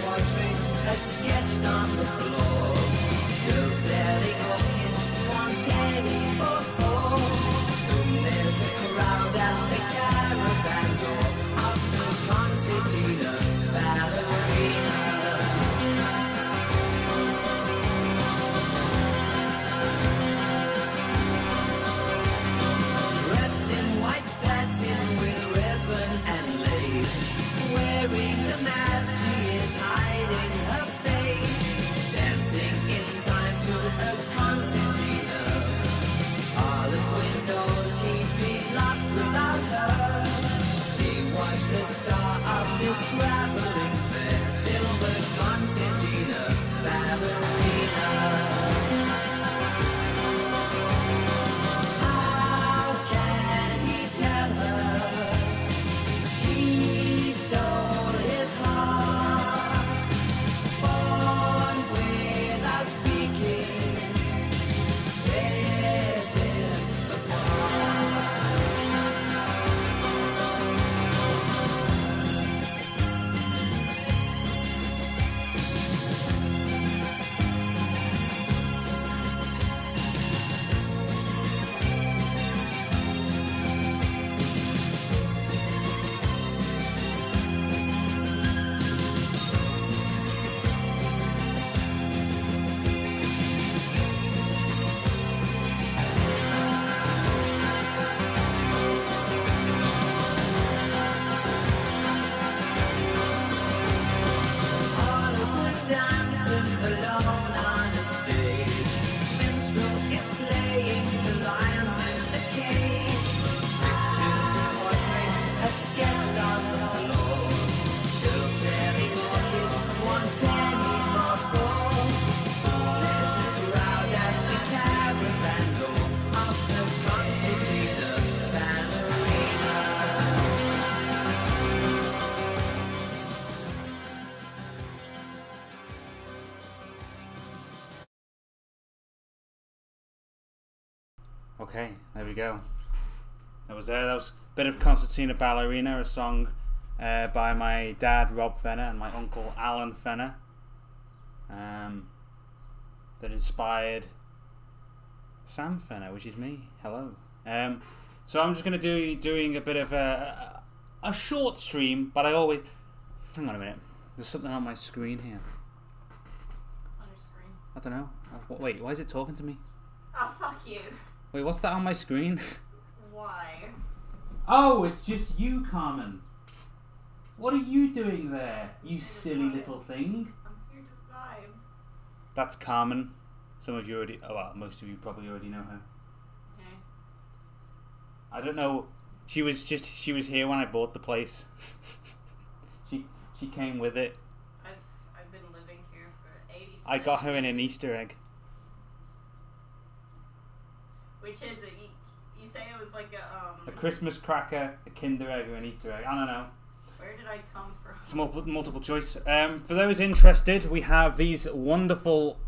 portraits are sketched on the floor. Girls selling orchids, 1 penny for 4. Soon there's a crowd at the caravan door of the concertina ballerina. Dressed in white satin with ribbon and lace, wearing the mask, she is hiding her face, dancing in time to a concertina. Olive windows, he'd be lost without her. He was the star of this traveling fair till the concertina ballerina. How can he tell her she stole his heart? Born without speaking, tears him apart. Hollywood dances alone on a stage. Minstrel is playing to lions in the cage. Pictures and portraits are sketched on the floor. She'll sell his orchids, 1 penny for 4. So there's a crowd at the caravan door of the concertina ballerina. Okay, there we go. That was a bit of Concertina Ballerina, a song by my dad Rob Fenner and my uncle Alan Fenner, that inspired Sam Fenner, which is me. Hello. So I'm just going to be doing a bit of a short stream, but I always... Hang on a minute. There's something on my screen here. What's on your screen? I don't know. Wait, why is it talking to me? Oh, fuck you. Wait, what's that on my screen? Why? Oh, it's just you, Carmen. What are you doing there, you silly little thing? I'm here to vibe. That's Carmen. Some of you already... Oh, well, most of you probably already know her. Okay. I don't know. She was here when I bought the place. She came with it. I've been living here for 86. I got her in an Easter egg. Which is it? You say it was like A Christmas cracker, a Kinder egg, or an Easter egg. I don't know. Where did I come from? It's multiple choice. For those interested, we have these wonderful...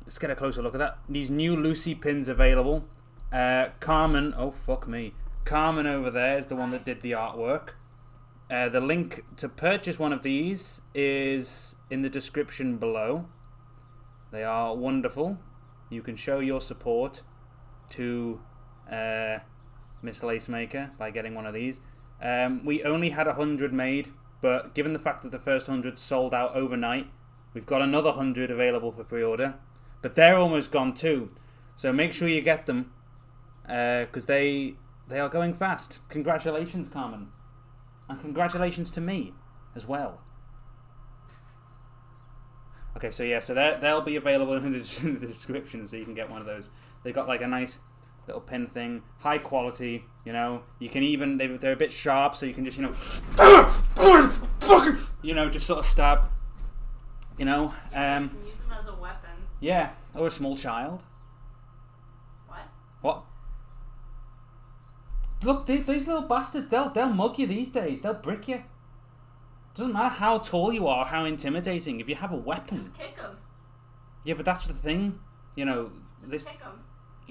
Let's get a closer look at that. These new Lucy pins available. Carmen... Oh, fuck me. Carmen over there is the one that did the artwork. The link to purchase one of these is in the description below. They are wonderful. You can show your support to Miss Lacemaker by getting one of these. We only had 100 made, but given the fact that the first 100 sold out overnight, we've got another 100 available for pre-order. But they're almost gone too, so make sure you get them because they are going fast. Congratulations, Carmen, and congratulations to me as well. Okay, so yeah, so they'll be available in the description, so you can get one of those. They got like a nice little pin thing, high quality. You know, you can even they're a bit sharp, so you can just just sort of stab. You know, You can use them as a weapon. yeah, or a small child. What? What? Look, these little bastards, they'll mug you these days. They'll brick you. Doesn't matter how tall you are, how intimidating. If you have a weapon. Just kick them. Yeah, but that's the thing. You know, Just kick them.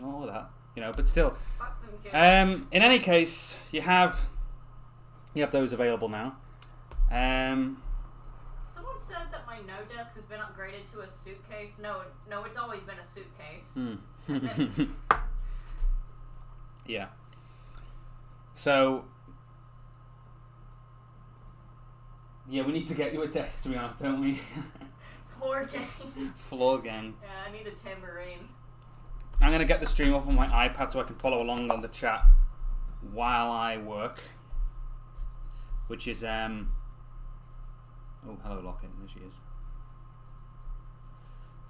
all that. You know, but still. Fuck them kids. In any case, you have those available now. Someone said that my desk has been upgraded to a suitcase. No, it's always been a suitcase. Yeah. So, yeah, we need to get you a desk, to be honest, don't we? Floor gang. Floor gang. Yeah, I need a tambourine. I'm going to get the stream up on my iPad so I can follow along on the chat while I work. Which is, oh, hello, Locket. There she is.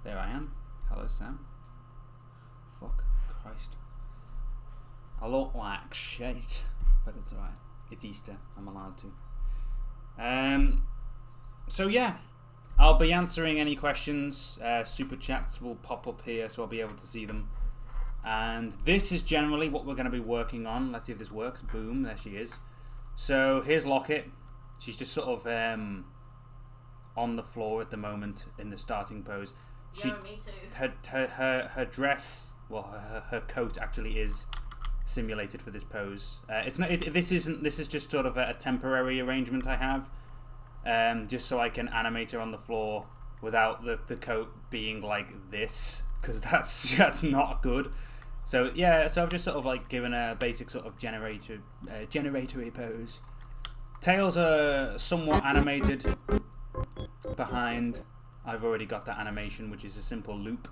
There I am. Hello, Sam. Fuck. Christ. I look like shit. But it's alright. It's Easter. I'm allowed to. So, yeah. I'll be answering any questions. Super chats will pop up here, so I'll be able to see them. And this is generally what we're going to be working on. Let's see if this works. Boom, there she is. So here's Locket. She's just sort of on the floor at the moment in the starting pose. Yeah, me too. Her dress, well, her coat actually is simulated for this pose. It's not. This is just sort of a temporary arrangement I have. Just so I can animate her on the floor without the coat being like this, because that's not good. So yeah, so I've just sort of like given a basic sort of generatory pose. Tails are somewhat animated behind. I've already got that animation, which is a simple loop.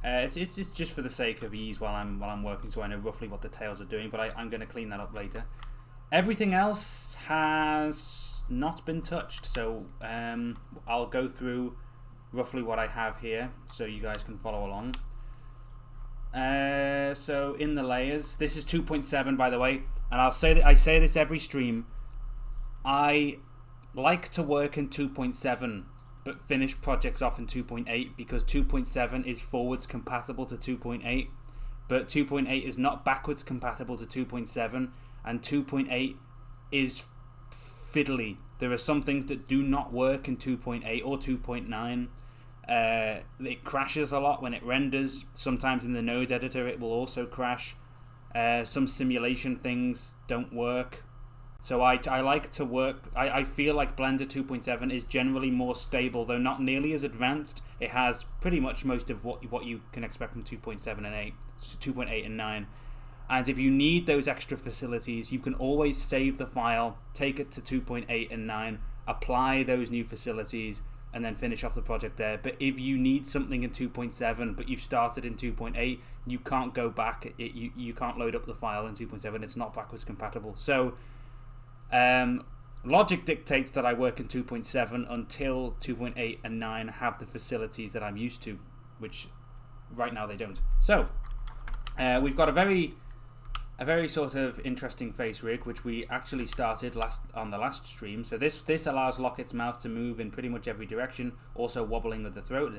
It's just for the sake of ease while I'm working, so I know roughly what the tails are doing. But I'm going to clean that up later. Everything else has not been touched, so I'll go through roughly what I have here, so you guys can follow along. So in the layers, this is 2.7 by the way, and I say this every stream. I like to work in 2.7 but finish projects off in 2.8 because 2.7 is forwards compatible to 2.8, but 2.8 is not backwards compatible to 2.7, and 2.8 is fiddly. There are some things that do not work in 2.8 or 2.9. It crashes a lot when it renders. Sometimes in the node editor it will also crash. Some simulation things don't work. So I like to work. I feel like Blender 2.7 is generally more stable, though not nearly as advanced. It has pretty much most of what you can expect from 2.7 and 8, 2.8 and 9. And if you need those extra facilities, you can always save the file, take it to 2.8 and 9, apply those new facilities, and then finish off the project there. But if you need something in 2.7 but you've started in 2.8, you can't go back. You can't load up the file in 2.7. It's not backwards compatible. So logic dictates that I work in 2.7 until 2.8 and 9 have the facilities that I'm used to, which right now they don't. So we've got a very sort of interesting face rig, which we actually started on the last stream. So this allows Locket's mouth to move in pretty much every direction, also wobbling with the throat.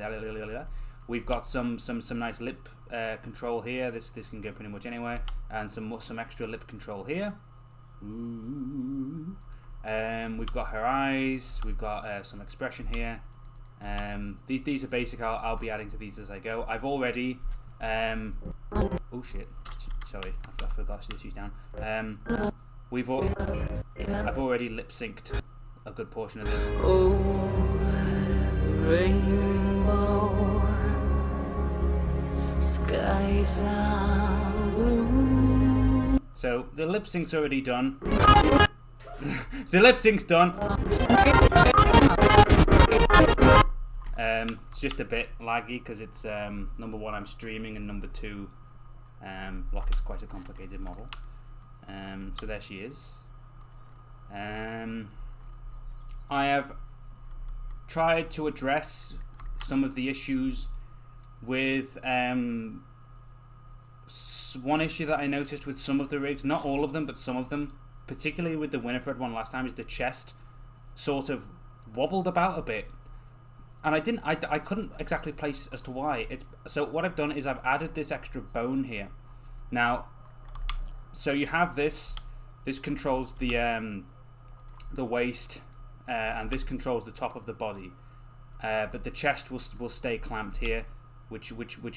We've got some nice lip control here. This can go pretty much anywhere, and some extra lip control here. Ooh. We've got her eyes. We've got some expression here. These are basic. I'll be adding to these as I go. I've already. Oh shit. Sorry, I forgot to she's down. I've already lip synced a good portion of this. Oh, rainbow, skies are blue. So the lip sync's already done. The lip sync's done. It's just a bit laggy because it's number one, I'm streaming, and number two, Locket's quite a complicated model. So there she is. I have tried to address some of the issues with one issue that I noticed with some of the rigs, not all of them, but some of them, particularly with the Winifred one last time, is the chest sort of wobbled about a bit. And I couldn't exactly place as to why. So what I've done is I've added this extra bone here. Now, so you have this controls the waist, and this controls the top of the body. But the chest will stay clamped here, which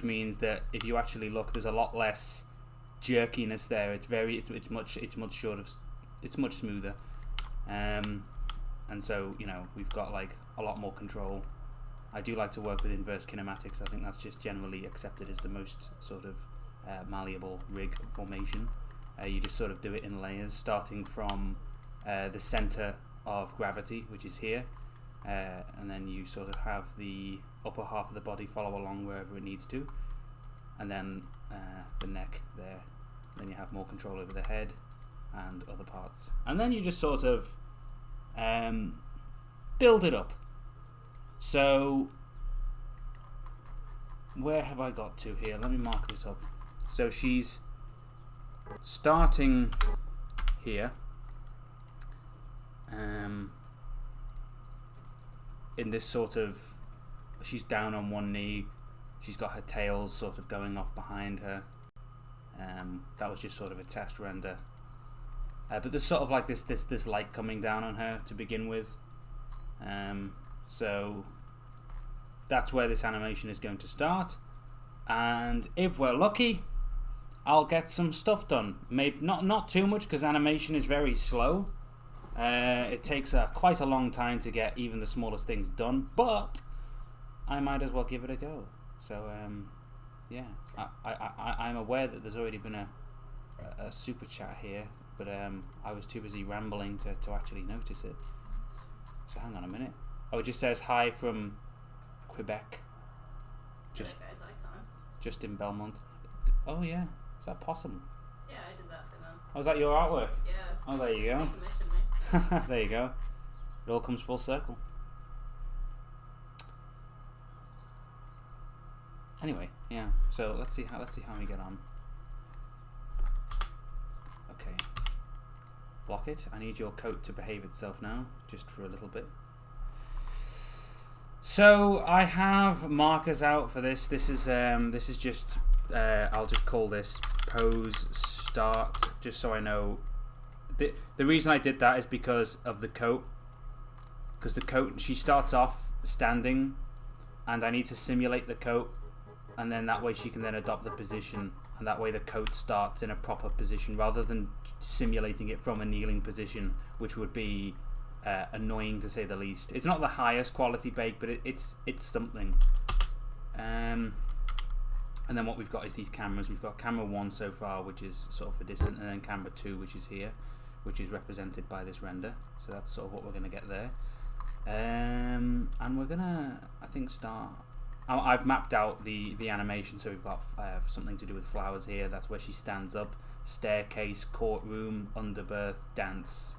means that if you actually look, there's a lot less jerkiness there. It's much smoother. And so, you know, we've got like a lot more control I do like to work with inverse kinematics. I think that's just generally accepted as the most sort of malleable rig formation. You just sort of do it in layers, starting from the center of gravity, which is here, and then you sort of have the upper half of the body follow along wherever it needs to, and then the neck there. Then you have more control over the head and other parts, and then you just sort of build it up. So where have I got to here? Let me mark this up. So she's starting here, in this sort of, she's down on one knee, she's got her tail sort of going off behind her. That was just sort of a test render, but there's sort of like this light coming down on her to begin with, so that's where this animation is going to start, and if we're lucky, I'll get some stuff done. Maybe not too much, because animation is very slow. It takes quite a long time to get even the smallest things done, but I might as well give it a go. So yeah, I'm aware that there's already been a super chat here, but I was too busy rambling to actually notice it. So hang on a minute. Oh, it just says hi from Quebec. Just in Belmont. Oh yeah, is that Possum? Yeah, I did that for them. Oh, is that your artwork? Yeah. Oh, there you go. They commissioned me. There you go. It all comes full circle. Anyway, yeah. So let's see how we get on. Okay. Locket, I need your coat to behave itself now, just for a little bit. So I have markers out for this. This is just I'll just call this pose start, just so I know. The reason I did that is because of the coat. Because the coat, she starts off standing, and I need to simulate the coat, and then that way she can then adopt the position, and that way the coat starts in a proper position rather than simulating it from a kneeling position, which would be annoying to say the least. It's not the highest quality bake, but it's something. And then what we've got is these cameras. We've got camera 1 so far, which is sort of a distant, and then camera 2, which is here, which is represented by this render. So that's sort of what we're going to get there. And we're gonna, I think, start. I've mapped out the animation, so we've got something to do with flowers here. That's where she stands up. Staircase, courtroom, underberth, dance.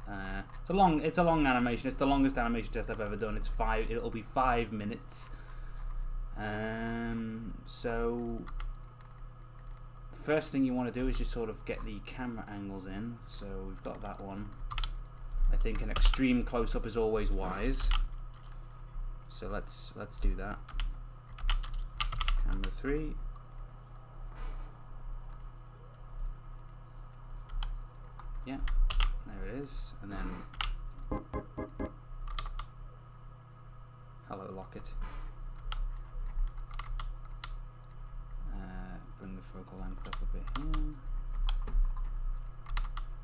It's a long animation. It's the longest animation test I've ever done. It'll be 5 minutes. So first thing you want to do is just sort of get the camera angles in. So we've got that one. I think an extreme close-up is always wise. So let's do that. Camera 3. Yeah, there it is. And then hello Locket. Bring the focal length up a bit here.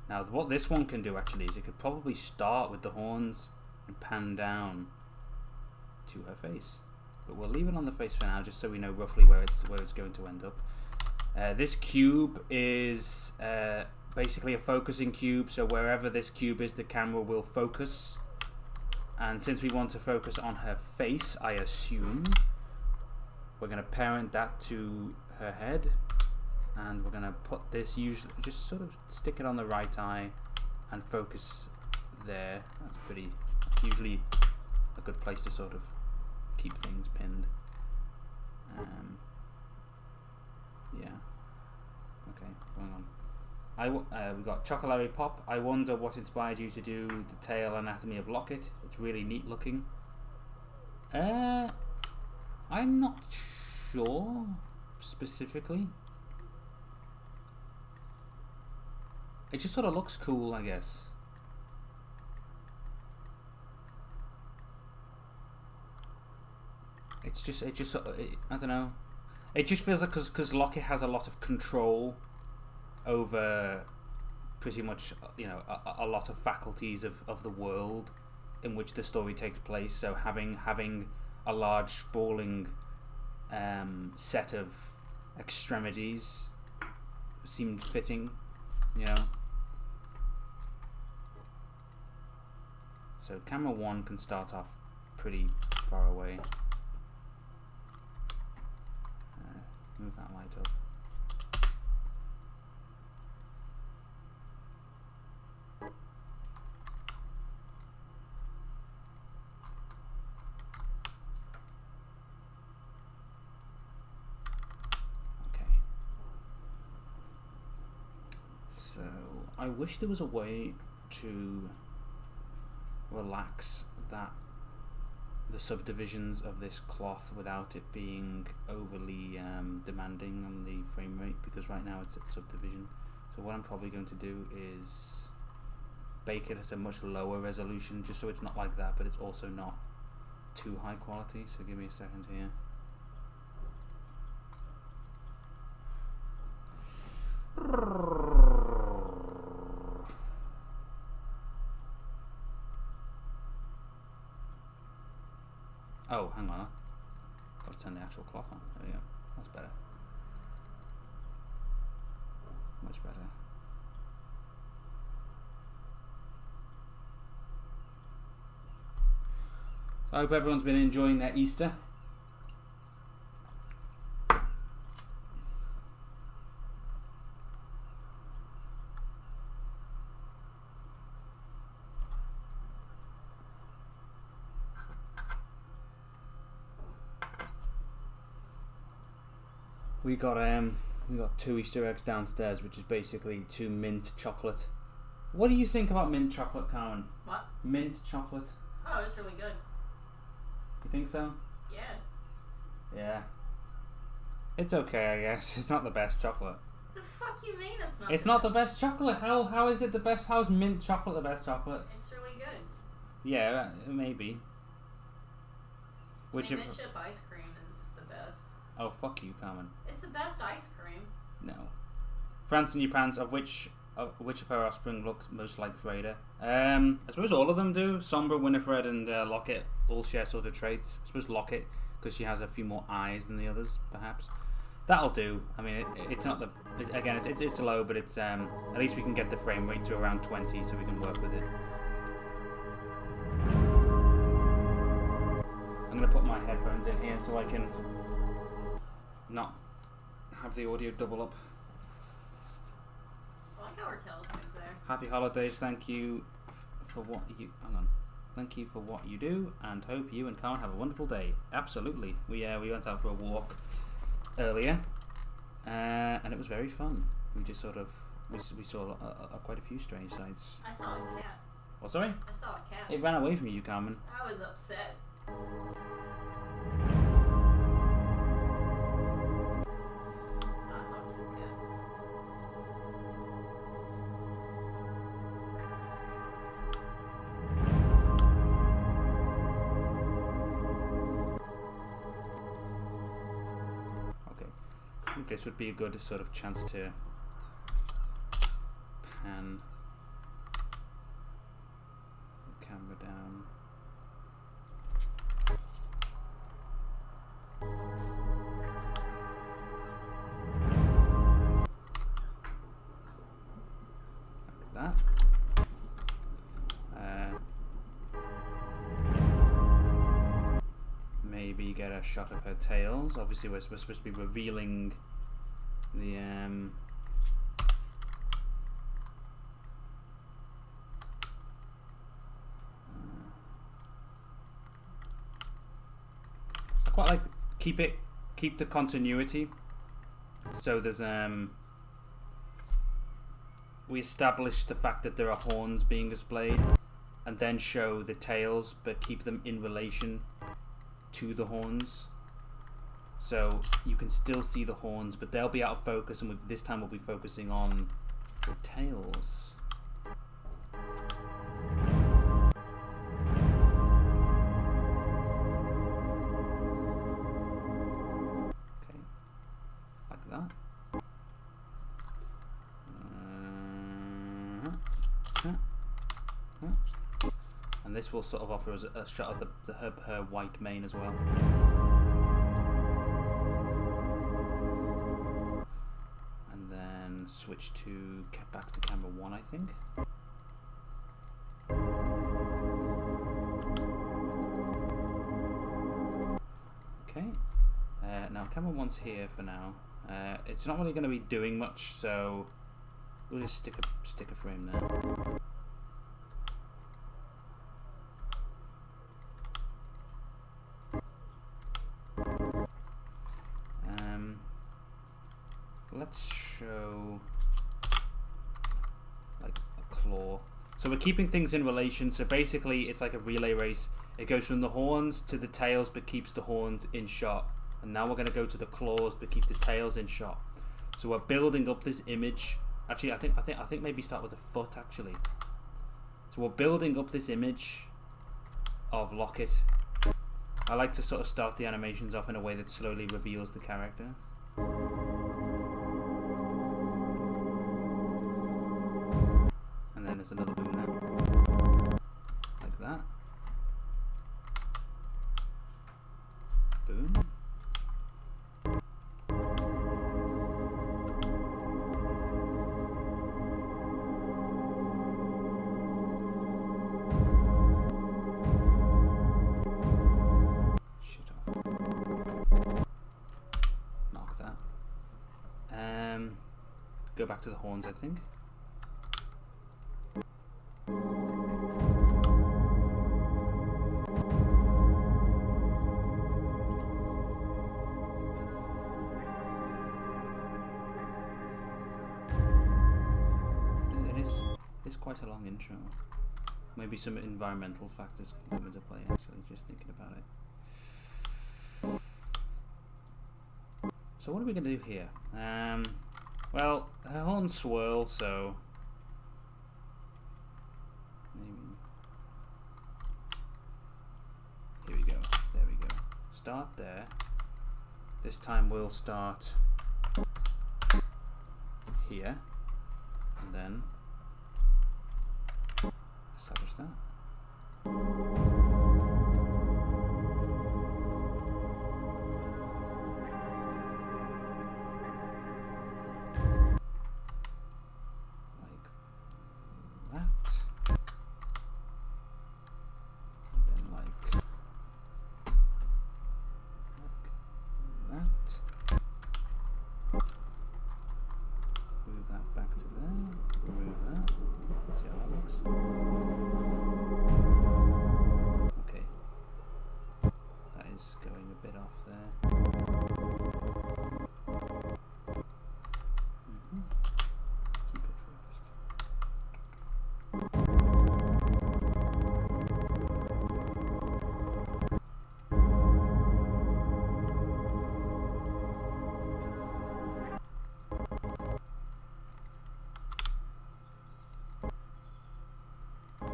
Now what this one can do actually is it could probably start with the horns and pan down to her face. But we'll leave it on the face for now, just so we know roughly where it's going to end up. This cube is basically a focusing cube, so wherever this cube is, the camera will focus. And since we want to focus on her face, I assume, we're going to parent that to her head, and we're going to put this, usually just sort of stick it on the right eye and focus there. That's usually a good place to sort of keep things pinned. Yeah. Okay, going on. We got Chocolary Pop. I wonder what inspired you to do the tail anatomy of Locket. It's really neat looking. I'm not sure specifically. It just sort of looks cool, I guess. I don't know. It just feels like because Locket has a lot of control over pretty much, you know, a lot of faculties of the world in which the story takes place. So having a large sprawling set of extremities seemed fitting, you know. So camera 1 can start off pretty far away. Move that light up. So I wish there was a way to relax the subdivisions of this cloth without it being overly demanding on the frame rate, because right now it's at subdivision. So what I'm probably going to do is bake it at a much lower resolution, just so it's not like that, but it's also not too high quality. So give me a second here. Oh, hang on. Got to turn the actual cloth on. There we go. That's better. Much better. I hope everyone's been enjoying their Easter. We got 2 Easter eggs downstairs, which is basically 2 mint chocolate. What do you think about mint chocolate, Carmen? What? Mint chocolate. Oh, it's really good. You think so? Yeah. Yeah. It's okay, I guess. It's not the best chocolate. The fuck you mean it's not? It's not the best chocolate. How is it the best? How's mint chocolate the best chocolate? It's really good. Yeah, maybe. Which mint chip ice cream is the best. Oh, fuck you, Carmen. It's the best ice cream. No. France and New Pants, of which of her offspring looks most like Freda? I suppose all of them do. Sombra, Winifred, and Locket all share sort of traits. I suppose Locket, because she has a few more eyes than the others, perhaps. That'll do. I mean, it's not the... Again, it's low, but it's at least we can get the frame rate to around 20, so we can work with it. I'm going to put my headphones in here so I can not have the audio double up. I like how our tails move there. Happy holidays. Thank you for what you... Hang on. Thank you for what you do, and hope you and Carmen have a wonderful day. Absolutely. We went out for a walk earlier, and it was very fun. We just sort of... We saw quite a few strange sights. I saw a cat. What, sorry? I saw a cat. It ran away from you, Carmen. I was upset. I saw 2 cats. Okay. I think this would be a good sort of chance to pan the camera down. Like that. Maybe get a shot of her tails. Obviously we're supposed to be revealing the I quite like keep the continuity. So there's we establish the fact that there are horns being displayed, and then show the tails, but keep them in relation to the horns. So you can still see the horns, but they'll be out of focus, and this time we'll be focusing on the tails. Okay, like that. And this will sort of offer us a shot of her white mane as well. And then switch to back to camera 1, I think. Okay. Now camera 1's here for now. It's not really going to be doing much, so we'll just stick a frame there. Let's show like a claw. So we're keeping things in relation. So basically it's like a relay race. It goes from the horns to the tails but keeps the horns in shot. And now we're going to go to the claws but keep the tails in shot. So we're building up this image. Actually, I think maybe start with the foot actually. So we're building up this image of Locket. I like to sort of start the animations off in a way that slowly reveals the character. And then there's another boom there. Like that. Boom. Shit off. Knock that. Go back to the horns, I think. It's quite a long intro. Maybe some environmental factors come into play actually, just thinking about it. So what are we going to do here? Well, her horns swirl, so maybe. Here we go. There we go. Start there. This time we'll start here, and then establish that. Going a bit off there. Keep it first.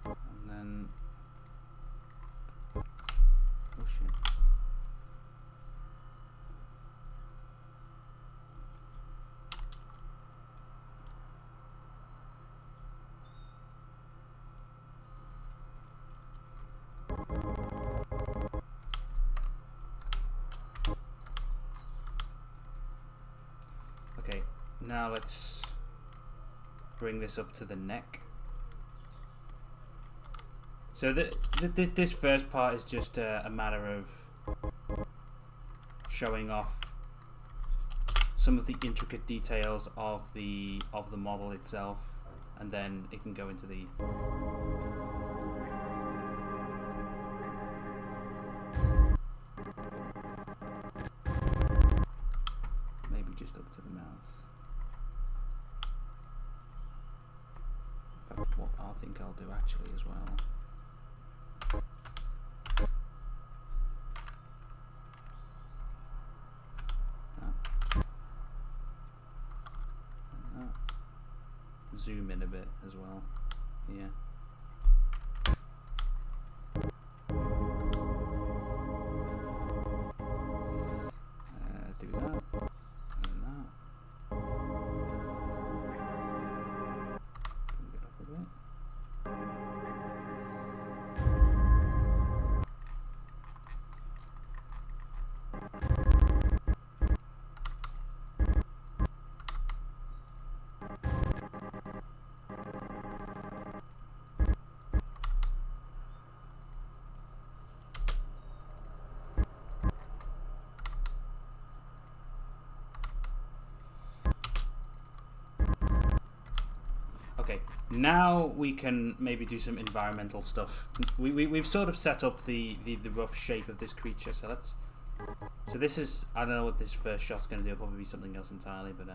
And then, oh shit. Okay, now let's bring this up to the neck. So this first part is just a matter of showing off some of the intricate details of the model itself, and then it can go into the maybe just up to the mouth. In fact, what I think I'll do actually as well. Zoom in a bit as well. Yeah. Do that. And that. Bring it up a bit. Okay, now we can maybe do some environmental stuff. We've sort of set up the rough shape of this creature, so let's... So this is... I don't know what this first shot's going to do. It'll probably be something else entirely, but...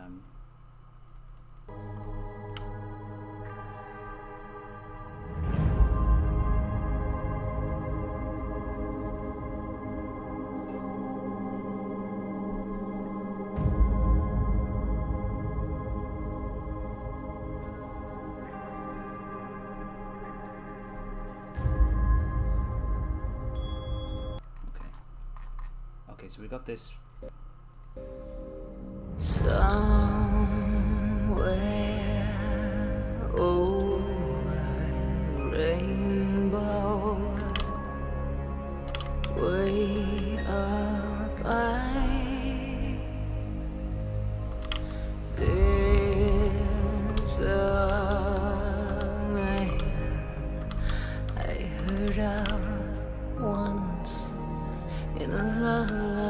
Okay, so we got this. Somewhere over the rainbow, way up high, there's a man I heard of once in a lullaby.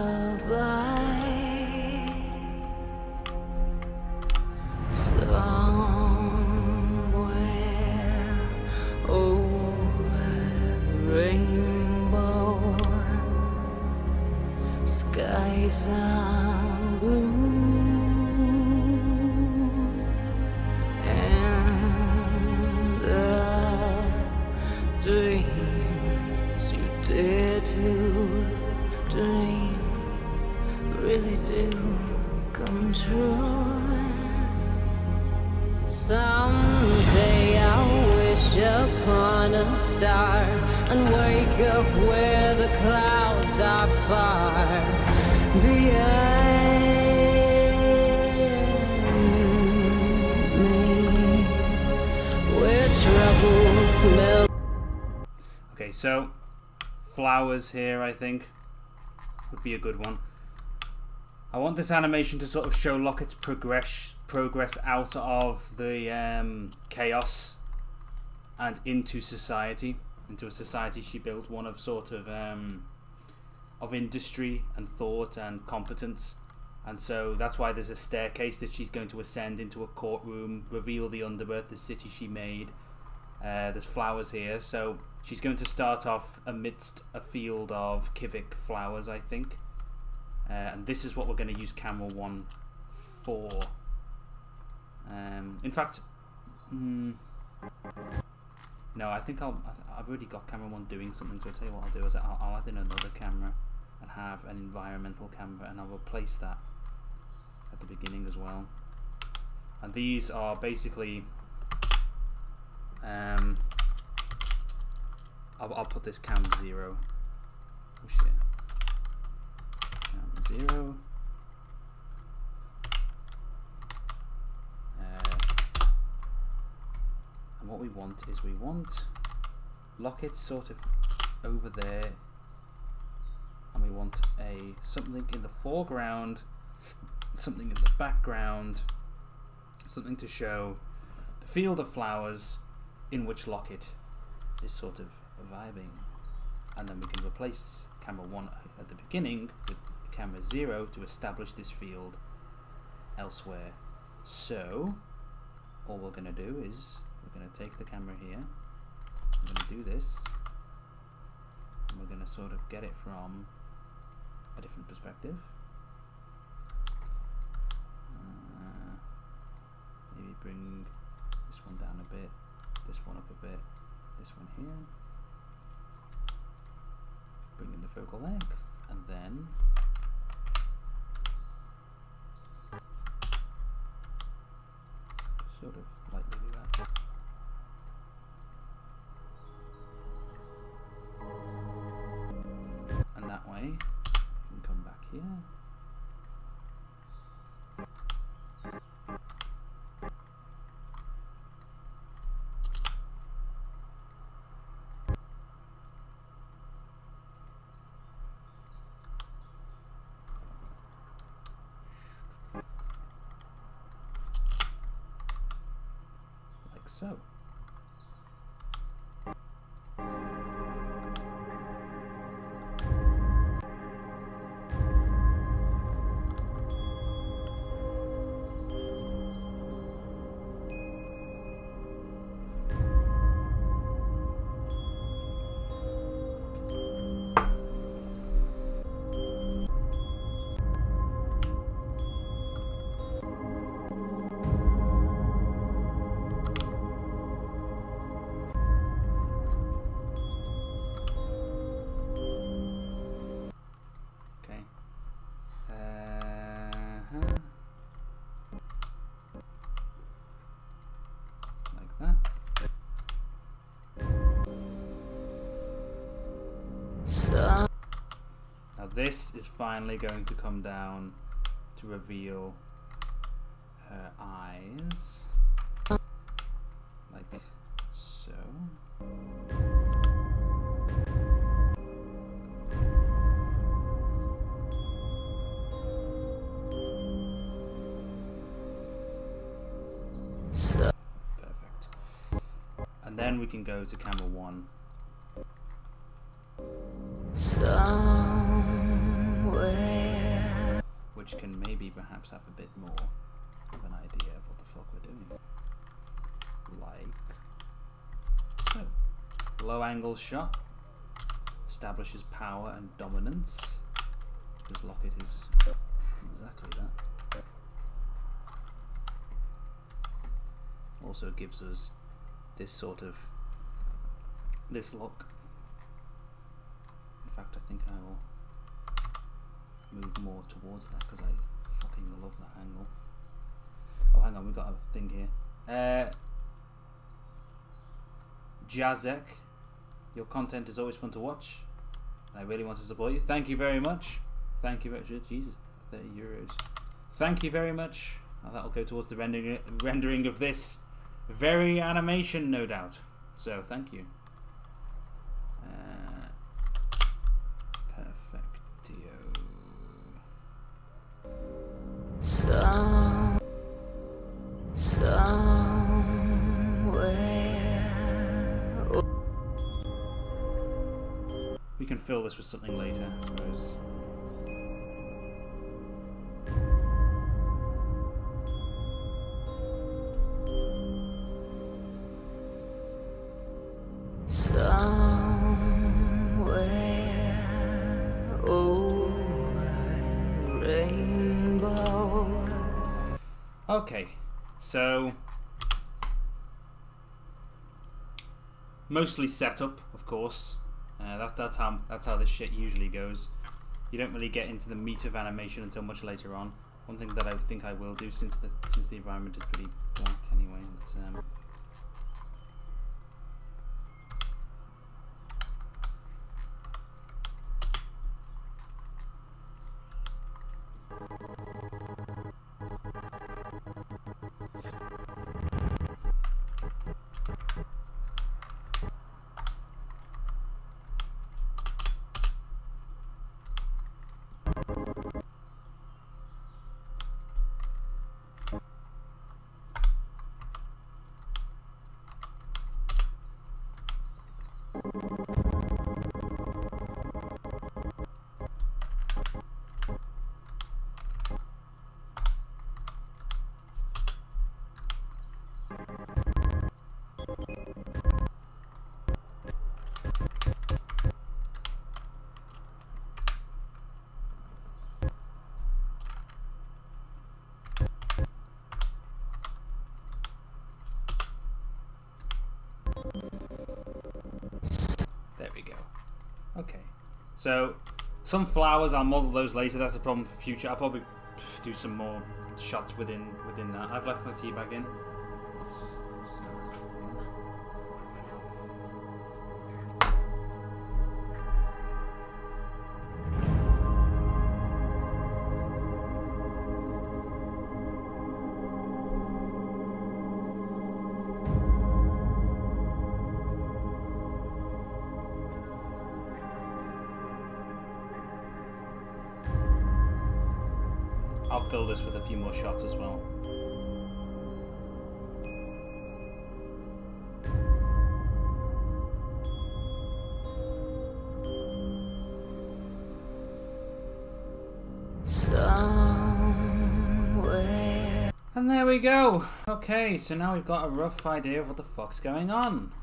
Somewhere over the rainbow, skies are blue, and the dreams you dare to dream really do come true. Someday I'll wish upon a star and wake up where the clouds are far behind me, where troubles melt. Okay, so flowers here, I think, would be a good one. I want this animation to sort of show Locket's progress out of the chaos and into society, into a society she built, one of sort of industry and thought and competence. And so that's why there's a staircase that she's going to ascend into a courtroom, reveal the underearth, the city she made. There's flowers here, so she's going to start off amidst a field of Kivik flowers, I think. And this is what we're going to use camera 1 for. In fact, no, I think I've already got camera 1 doing something, so I'll tell you what I'll do is I'll add in another camera and have an environmental camera, and I'll replace that at the beginning as well. And these are basically... I'll put this cam 0. Oh shit. Cam 0. And what we want is we want Locket sort of over there, and we want something in the foreground, something in the background, something to show the field of flowers in which Locket is sort of vibing. And then we can replace camera 1 at the beginning with camera 0 to establish this field elsewhere. So all we're going to do is we're going to take the camera here, we're going to do this, and we're going to sort of get it from a different perspective. Maybe bring this one down a bit, this one up a bit, this one here. Bring in the focal length, and then sort of lightly do that. And that way, you can come back here. Like so. this is finally going to come down to reveal her eyes. Like so. Perfect. And then we can go to camera 1. Somewhere. Which can maybe perhaps have a bit more of an idea of what the fuck we're doing. Like so. Low angle shot establishes power and dominance. Because Locket is exactly that. Also gives us this sort of this look. In fact, I think I will move more towards that because I fucking love that angle. Oh, hang on, we've got a thing here. Jazek, your content is always fun to watch, and I really want to support you. Thank you very much. Thank you very much. Jesus, €30. Thank you very much. Oh, that'll go towards the rendering of this very animation, no doubt. So, thank you. Perfectio. Somewhere. We can fill this with something later, I suppose. Somewhere over the rainbow. Okay, so mostly setup, of course. That's how this shit usually goes. You don't really get into the meat of animation until much later on. One thing that I think I will do, since the environment is pretty black anyway. Let's, there we go. Okay, so some flowers, I'll model those later. That's a problem for future. I'll probably do some more shots within that. I've left my tea bag in. I'll fill this with a few more shots as well. Somewhere. And there we go. Okay, so now we've got a rough idea of what the fuck's going on.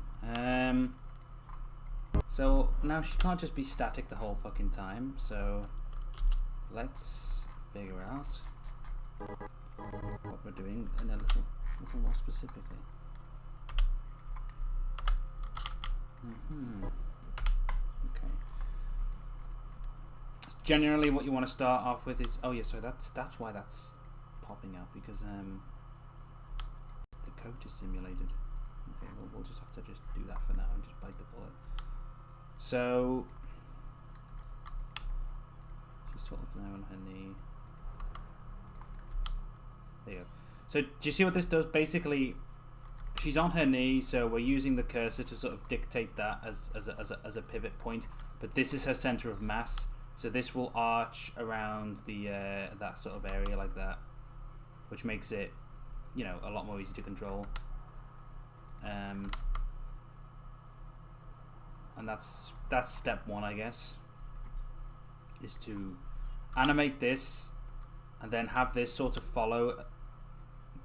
So now she can't just be static the whole fucking time. So let's figure out what we're doing in a little more specifically. Okay. Generally, what you want to start off with is so that's why that's popping out, because the coat is simulated. Okay, well we'll just have to just do that for now and just bite the bullet. So sort of now on her knee. There you go. So do you see what this does? Basically, she's on her knee, so we're using the cursor to sort of dictate that as a pivot point. But this is her center of mass, so this will arch around the that sort of area like that, which makes it, you know, a lot more easy to control. And that's step one, I guess, is to animate this and then have this sort of follow,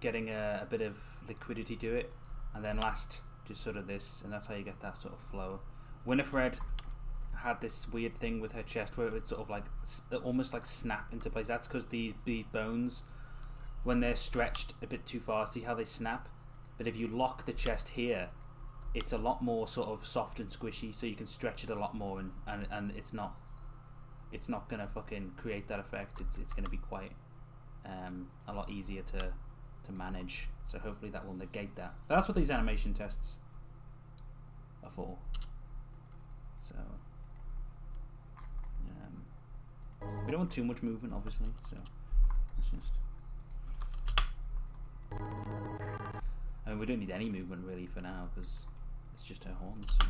getting a bit of liquidity to it, and then last just sort of this, and that's how you get that sort of flow. Winifred had this weird thing with her chest where it would sort of like almost like snap into place. That's because these bones, when they're stretched a bit too far, see how they snap? But if you lock the chest here, it's a lot more sort of soft and squishy, so you can stretch it a lot more, and it's not gonna fucking create that effect. It's gonna be quite a lot easier to manage. So hopefully that will negate that. But that's what these animation tests are for. So we don't want too much movement, obviously. So let's just. I mean, we don't need any movement really for now because it's just her horns. So.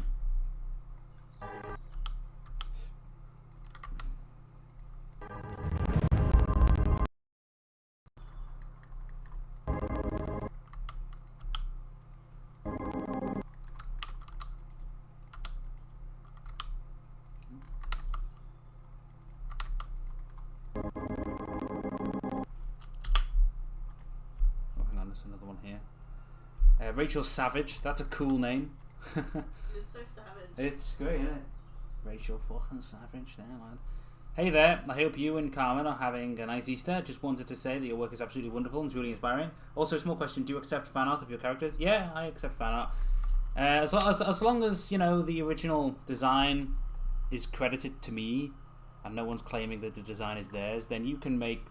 Another one here. Rachel Savage. That's a cool name. It's so savage. It's great, isn't it? Rachel fucking Savage. There, lad. Hey there. I hope you and Carmen are having a nice Easter. Just wanted to say that your work is absolutely wonderful and truly inspiring. Also, a small question: do you accept fan art of your characters? Yeah, I accept fan art. As long as you know the original design is credited to me, and no one's claiming that the design is theirs, then you can make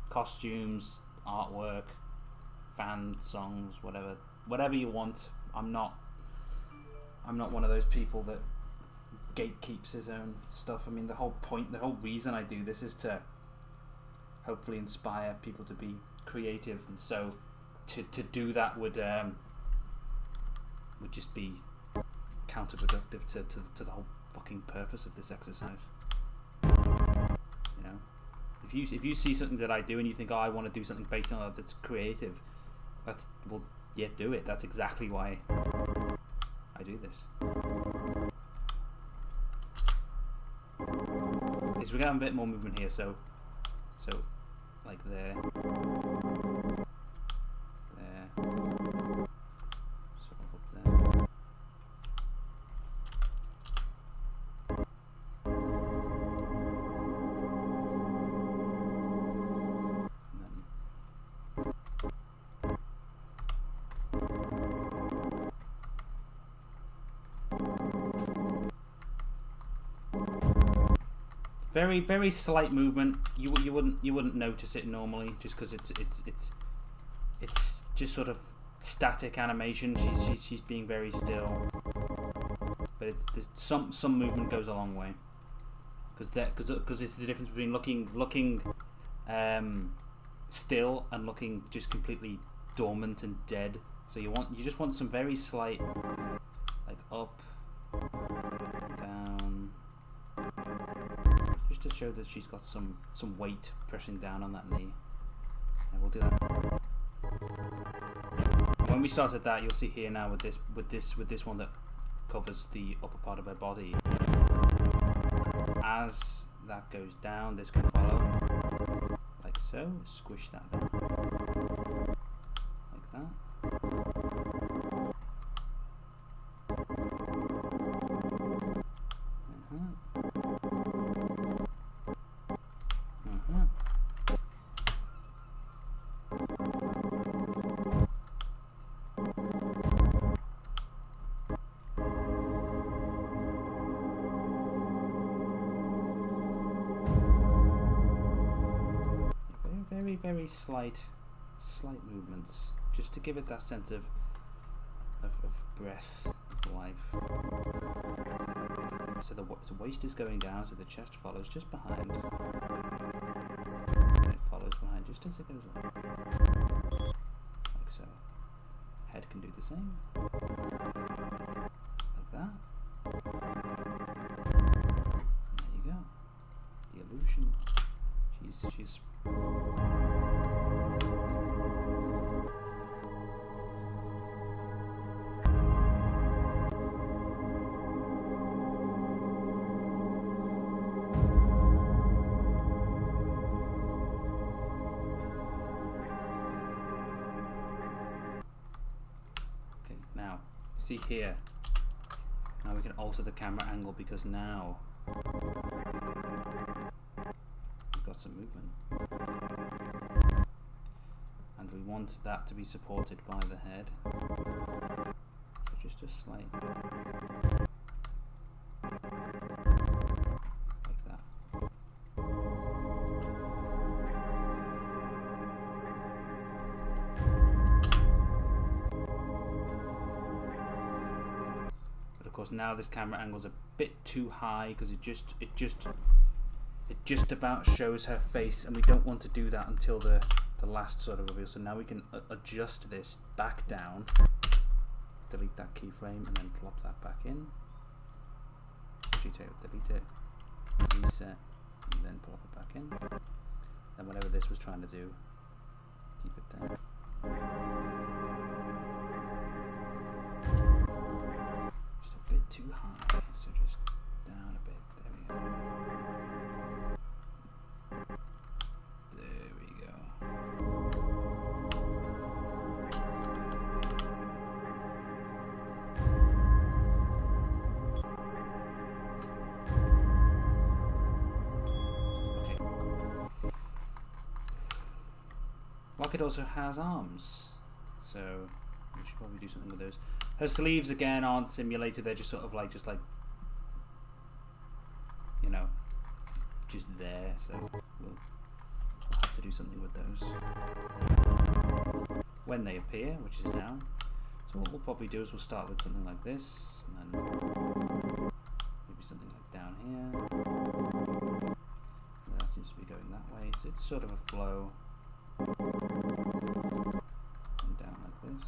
costumes, artwork, fan songs, whatever you want. I'm not one of those people that gatekeeps his own stuff. I mean, the whole reason I do this is to hopefully inspire people to be creative, and so to do that would just be counterproductive to the whole fucking purpose of this exercise. You know, if you see something that I do and you think, oh, I want to do something based on that that's creative, yeah, do it. That's exactly why I do this. Is we got a bit more movement here, so like there, sort of up there. Very, very slight movement. You wouldn't notice it normally, just because it's just sort of static animation. She's being very still, but there's some movement goes a long way, because it's the difference between looking still and looking just completely dormant and dead. So you just want some very slight, like up, down. Just to show that she's got some weight pressing down on that knee. And we'll do that. When we started that, you'll see here now with this one that covers the upper part of her body. As that goes down, this can follow, like so. Squish that down, like that. Very slight movements, just to give it that sense of breath, of life. So the waist is going down, so the chest follows just behind. down just as it goes up. Like so. Head can do the same. Like that. There you go. The illusion. She's now, see here, now we can alter the camera angle because now we've got some movement. And we want that to be supported by the head. So just a slight, like that. Of course, now this camera angle's a bit too high because it just about shows her face, and we don't want to do that until the last sort of reveal. So now we can adjust this back down, delete that keyframe, and then plop that back in. Delete it, reset, and then plop it back in. Then whatever this was trying to do, keep it there. Bit too high, so just down a bit. There we go. Okay. Locket also has arms, so we should probably do something with those. Her sleeves again aren't simulated; they're just sort of like, you know, just there. So we'll have to do something with those when they appear, which is now. So what we'll probably do is we'll start with something like this, and then maybe something like down here. And that seems to be going that way. It's sort of a flow, and down like this.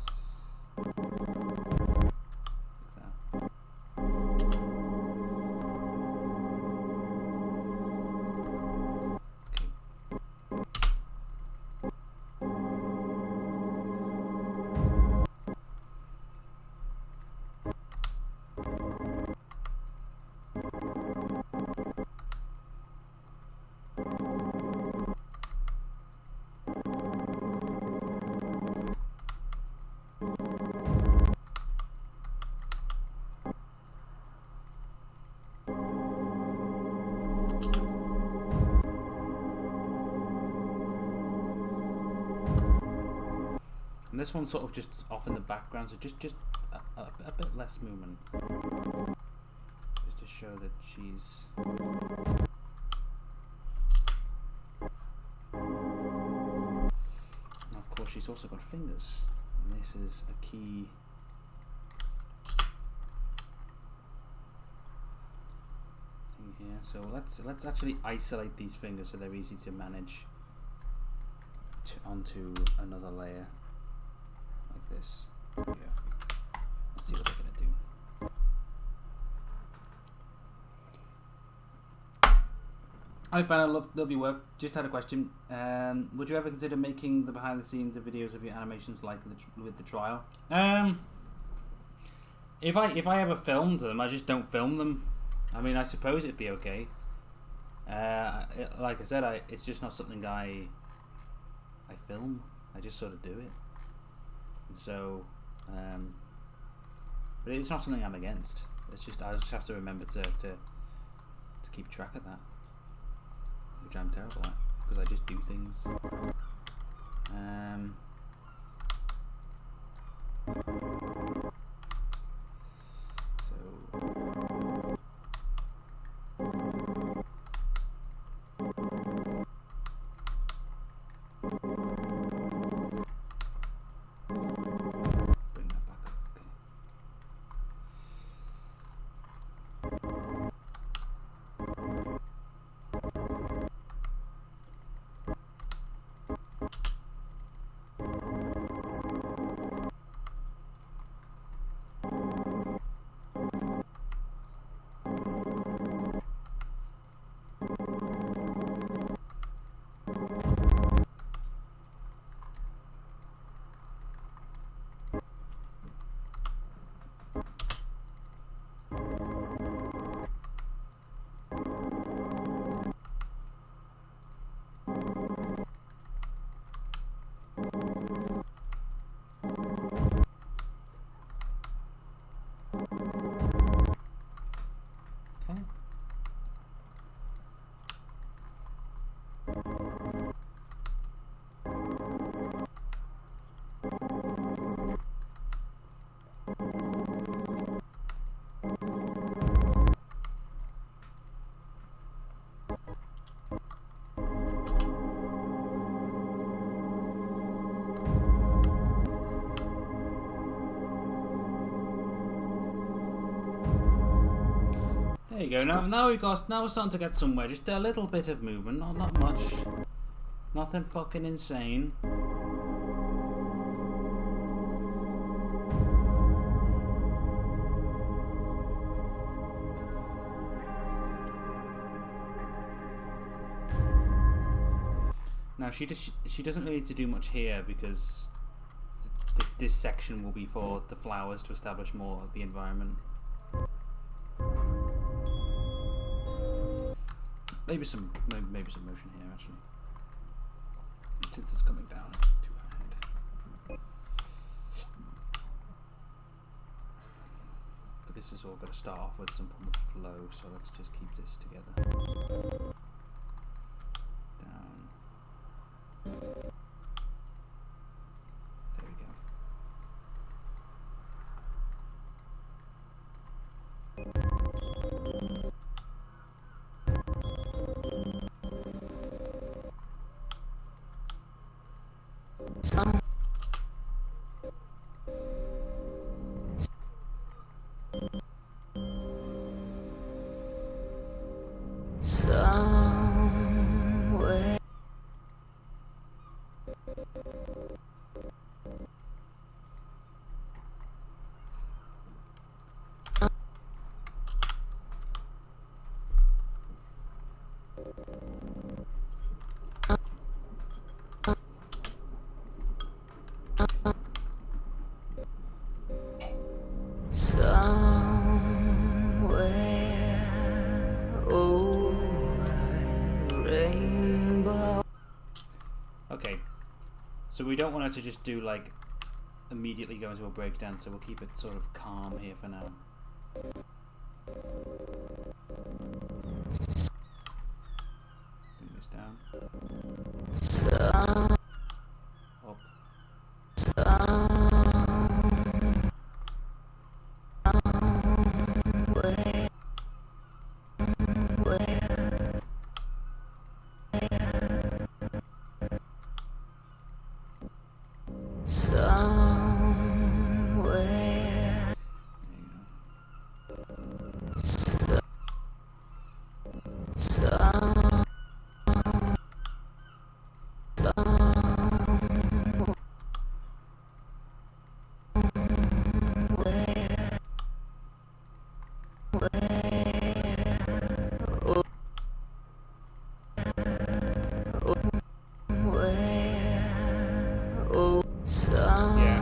And this one's sort of just off in the background, so just a bit less movement, just to show that she's. And of course, she's also got fingers, and this is a key. Thing here. So let's actually isolate these fingers so they're easy to manage onto another layer. Like this. There we go. Let's see what they're gonna do. Hi fan, I love your work. Just had a question. Would you ever consider making the behind the scenes of videos of your animations like with the trial? If I ever filmed them, I just don't film them. I mean, I suppose it'd be okay. Like I said, it's just not something I film. I just sort of do it. So, but it's not something I'm against. It's just I just have to remember to keep track of that, which I'm terrible at because I just do things. Okay. There you go. Now we're starting to get somewhere. Just a little bit of movement, not much. Nothing fucking insane. Now she doesn't really need to do much here because this section will be for the flowers to establish more of the environment. Maybe some motion here actually, since it's coming down to her head. But this is all going to start off with some form of flow, so let's just keep this together. Down. There we go. Somewhere. Somewhere over the rainbow. Okay, so we don't want her to just do like immediately go into a breakdown, so we'll keep it sort of calm here for now. Bring this down. Up. Somewhere.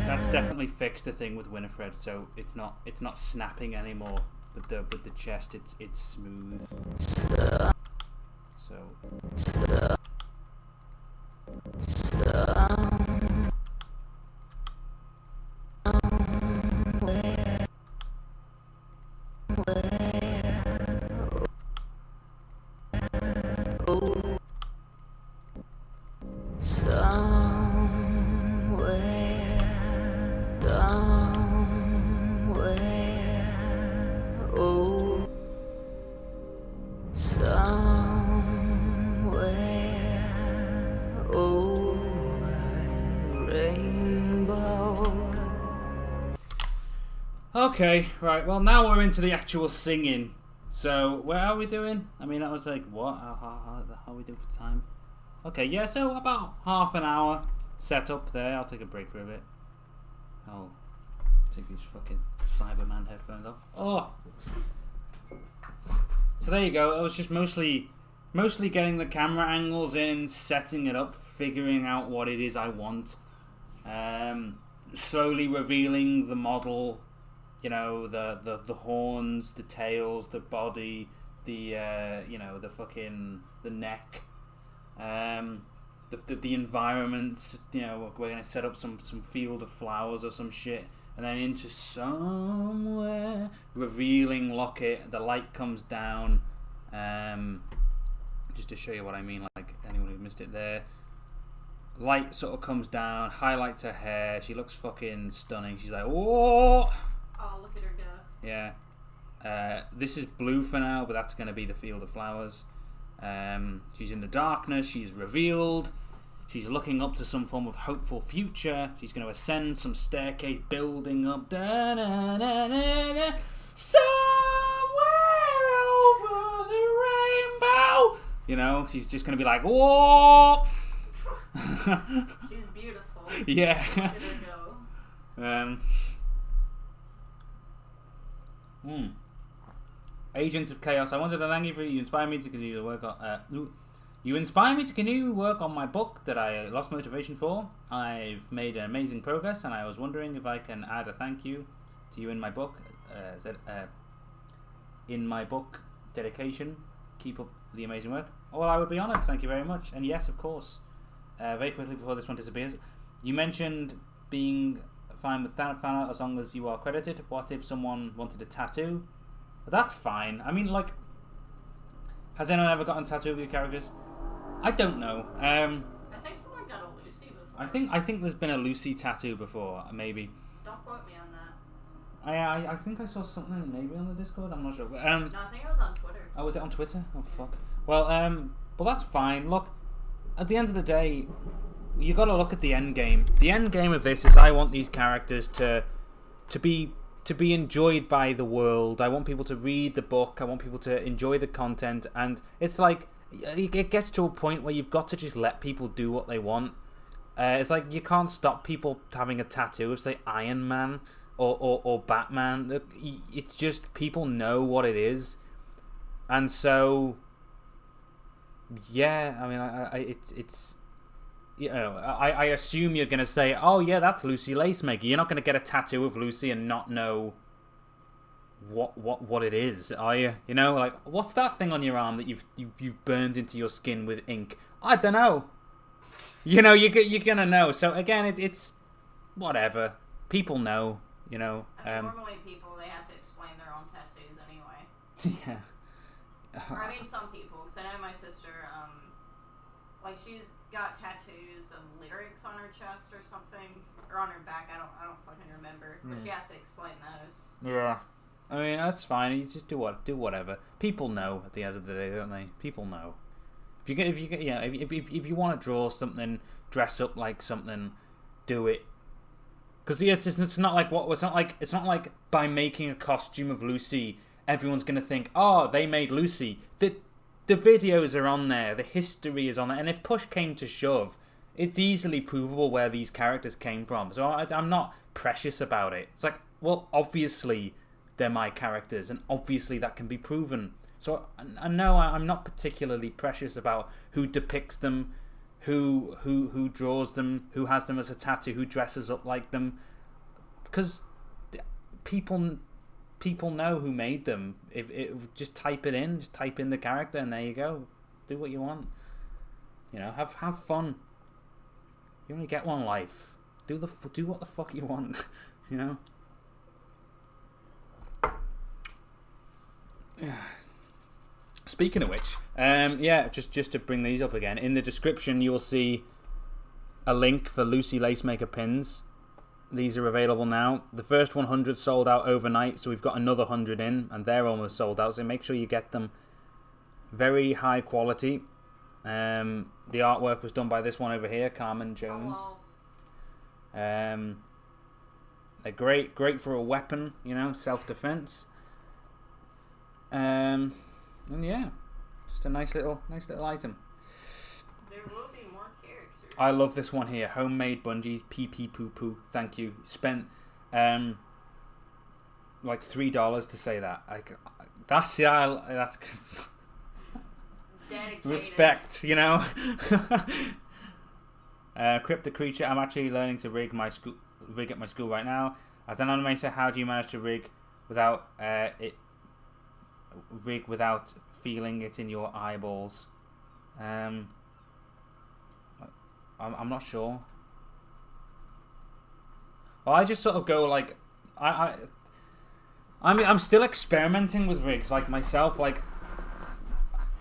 That's definitely fixed the thing with Winifred, so it's not snapping anymore. With the chest, it's smooth. So. Okay, right, well now we're into the actual singing. So, where are we doing? I mean, that was like, what? How are we doing for time? Okay, yeah, so about half an hour set up there. I'll take a break for a bit. Oh, take these fucking Cyberman headphones off. Oh! So there you go. It was just mostly getting the camera angles in, setting it up, figuring out what it is I want. Slowly revealing the model you know, the horns, the tails, the body, the you know, the fucking the neck, the environments. You know, we're gonna set up some field of flowers or some shit, and then into somewhere revealing Locket. The light comes down. Just to show you what I mean, like anyone who missed it there. Light sort of comes down, highlights her hair. She looks fucking stunning. She's like, whoa! Oh, look at her go. Yeah. This is blue for now, but that's going to be the field of flowers. She's in the darkness. She's revealed. She's looking up to some form of hopeful future. She's going to ascend some staircase, building up. Da-na-na-na-na, somewhere over the rainbow. You know, she's just going to be like, whoa! She's beautiful. Yeah. Look at her go. Agents of Chaos. I wanted to thank you for you inspired me to continue to work on. You inspire me to continue work on my book that I lost motivation for. I've made amazing progress, and I was wondering if I can add a thank you to you in my book. In my book dedication. Keep up the amazing work. Oh, well, I would be honoured. Thank you very much. And yes, of course. Very quickly before this one disappears, you mentioned being fine with fan art as long as you are credited. What if someone wanted a tattoo? That's fine. I mean, like, has anyone ever gotten a tattoo of your characters? I don't know. I think someone got a Lucy before. I think there's been a Lucy tattoo before, maybe. Don't quote me on that. I think I saw something maybe on the Discord. I'm not sure. No, I think it was on Twitter. Oh, was it on Twitter? Oh fuck. Well, that's fine. Look, at the end of the day, you got to look at the end game. The end game of this is I want these characters to be enjoyed by the world. I want people to read the book. I want people to enjoy the content. And it's like it gets to a point where you've got to just let people do what they want. It's like you can't stop people having a tattoo of, say, Iron Man or Batman. It's just people know what it is, and so yeah. I mean, it's you know, I assume you're gonna say, oh yeah, that's Lucy Lacemaker. You're not gonna get a tattoo of Lucy and not know what it is, are you? You know, like, what's that thing on your arm that you've burned into your skin with ink? I don't know. You know, you're gonna know. So again, it's whatever. People know. You know. I mean, normally people, they have to explain their own tattoos anyway. Yeah. Or I mean, some people, because I know my sister, like, she's got tattoos of lyrics on her chest or something, or on her back. I don't fucking remember, but she has to explain those. Yeah. I mean, that's fine. You just do whatever. People know at the end of the day, don't they? People know. If you want to draw something, dress up like something, do it. Because it's not like by making a costume of Lucy, everyone's gonna think, oh, they made Lucy. The videos are on there, the history is on there, and if push came to shove, it's easily provable where these characters came from. So I'm not precious about it. It's like, well, obviously they're my characters, and obviously that can be proven. So I know I'm not particularly precious about who depicts them, who draws them, who has them as a tattoo, who dresses up like them, because people know who made them. Just type it in, just type in the character, and there you go. Do what you want. You know, have fun. You only get one life. Do what the fuck you want. You know. Speaking of which, just to bring these up again, in the description you'll see a link for Lucy Lacemaker pins. These are available now. The first 100 sold out overnight, so we've got another 100 in, and they're almost sold out, so make sure you get them. Very high quality. The artwork was done by this one over here, Carmen Jones. They're great for a weapon, you know, self-defense. And yeah, just a nice little item. There will be more characters. I love this one here. Homemade bungees, pee pee poo poo. Thank you. Spent like $3 to say that. That's Dedicated. respect, you know. Cryptic creature. I'm actually learning to rig at my school right now. As an animator, how do you manage to rig without feeling it in your eyeballs? I'm not sure. Well, I just sort of go like I'm still experimenting with rigs like myself, like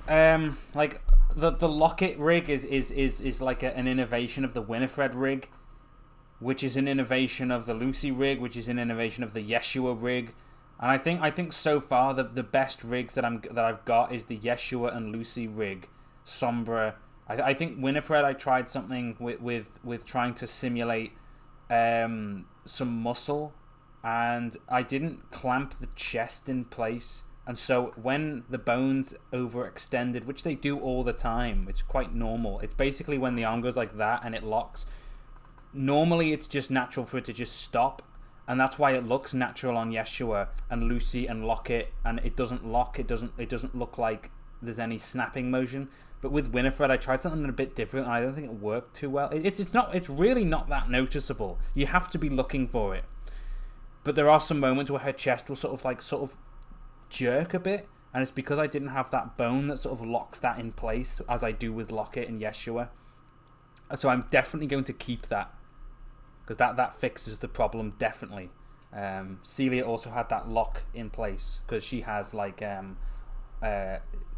the Locket rig is like an innovation of the Winifred rig, which is an innovation of the Lucy rig, which is an innovation of the Yeshua rig. And I think so far the best rigs that I've got is the Yeshua and Lucy rig. Sombra. I think Winifred, I tried something with trying to simulate some muscle, and I didn't clamp the chest in place, and so when the bones overextended, which they do all the time, it's quite normal. It's basically when the arm goes like that and it locks. Normally it's just natural for it to just stop, and that's why it looks natural on Yeshua and Lucy and Locket, and it doesn't lock. It doesn't look like there's any snapping motion. But with Winifred, I tried something a bit different, and I don't think it worked too well. It's really not that noticeable. You have to be looking for it. But there are some moments where her chest will sort of jerk a bit, and it's because I didn't have that bone that sort of locks that in place as I do with Locket and Yeshua. So I'm definitely going to keep that, because that fixes the problem definitely. Celia also had that lock in place because she has like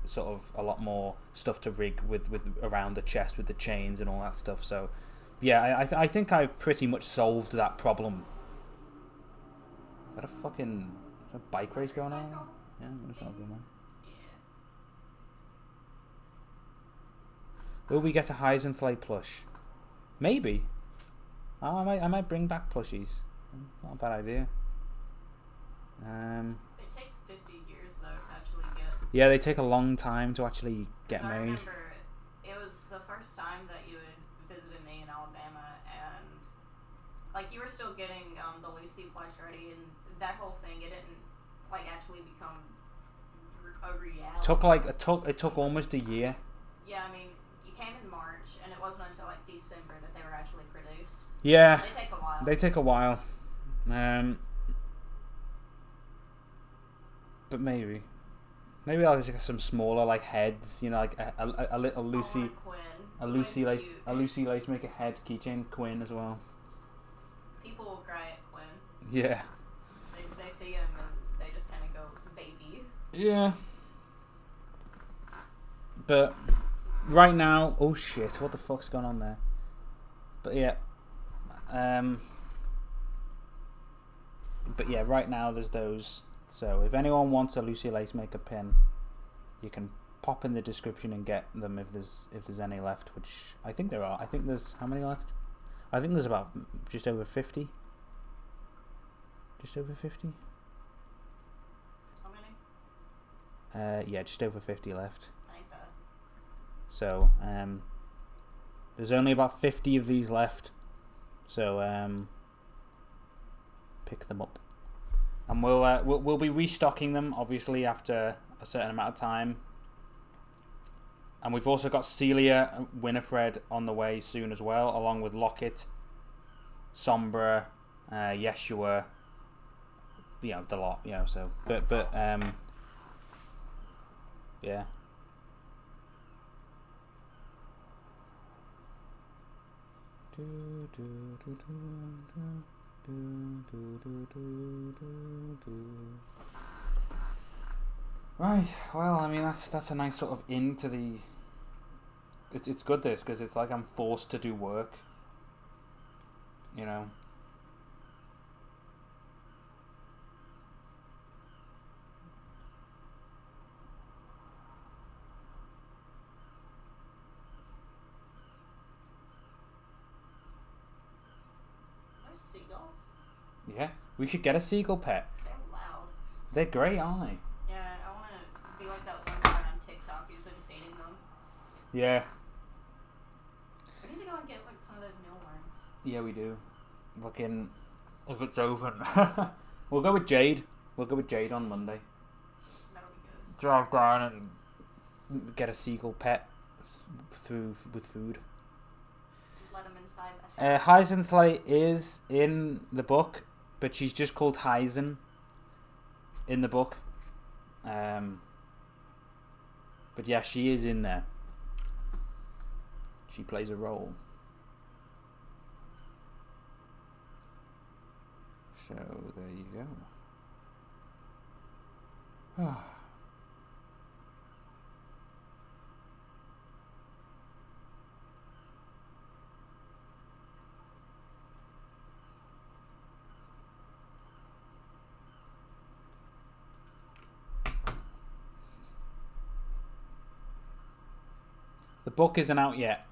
sort of a lot more stuff to rig with around the chest with the chains and all that stuff. So yeah, I think I've pretty much solved that problem. Is that a bike race going on? Yeah, it's not good, man. Will we get a Heisenflay plush? Maybe. Oh, I might bring back plushies. Not a bad idea. They take 50 years though to actually get. Yeah, they take a long time to actually get made. I remember it was the first time that you had visited me in Alabama, and like you were still getting the Lucy plush ready, and that whole thing, it didn't like actually become a reality. It took almost a year. Yeah, I mean, you came in March, and it wasn't until like December that they were actually produced. Yeah, they take a while. They take a while. But maybe I'll just get some smaller like heads, you know, like a little Lucy, a Lucy lace make a head keychain Quinn as well. People will cry at Quinn. Yeah. They see him and they just kind of go, baby. Yeah. But right now, oh shit, what the fuck's going on there? But yeah. But yeah, right now there's those. So if anyone wants a Lucy Lace Maker pin, you can pop in the description and get them if there's any left, which I think there are. I think there's how many left? I think there's about just over 50. Just over 50? How many? Yeah, just over 50 left. Okay. So, there's only about 50 of these left. So, pick them up. And we'll be restocking them, obviously, after a certain amount of time. And we've also got Celia and Winifred on the way soon as well, along with Locket, Sombra, Yeshua, you know, the lot, you know, so, but, yeah. Right, well, I mean, that's a nice sort of into the... It's good, this, because it's like I'm forced to do work, you know. Those seagulls? Yeah, we should get a seagull pet. They're loud. They're great, aren't they? Yeah, I want to be like that one guy on TikTok who's been feeding them. Yeah. We need to go and get like some of those mealworms. Yeah, we do. Looking if it's open. We'll go with Jade. We'll go with Jade on Monday. That'll be good. Drive down and get a seagull pet with food. Let them inside the house. Heisenflay is in the book. but she's just called Hyzen in the book. But yeah, she is in there. She plays a role. So there you go. The book isn't out yet.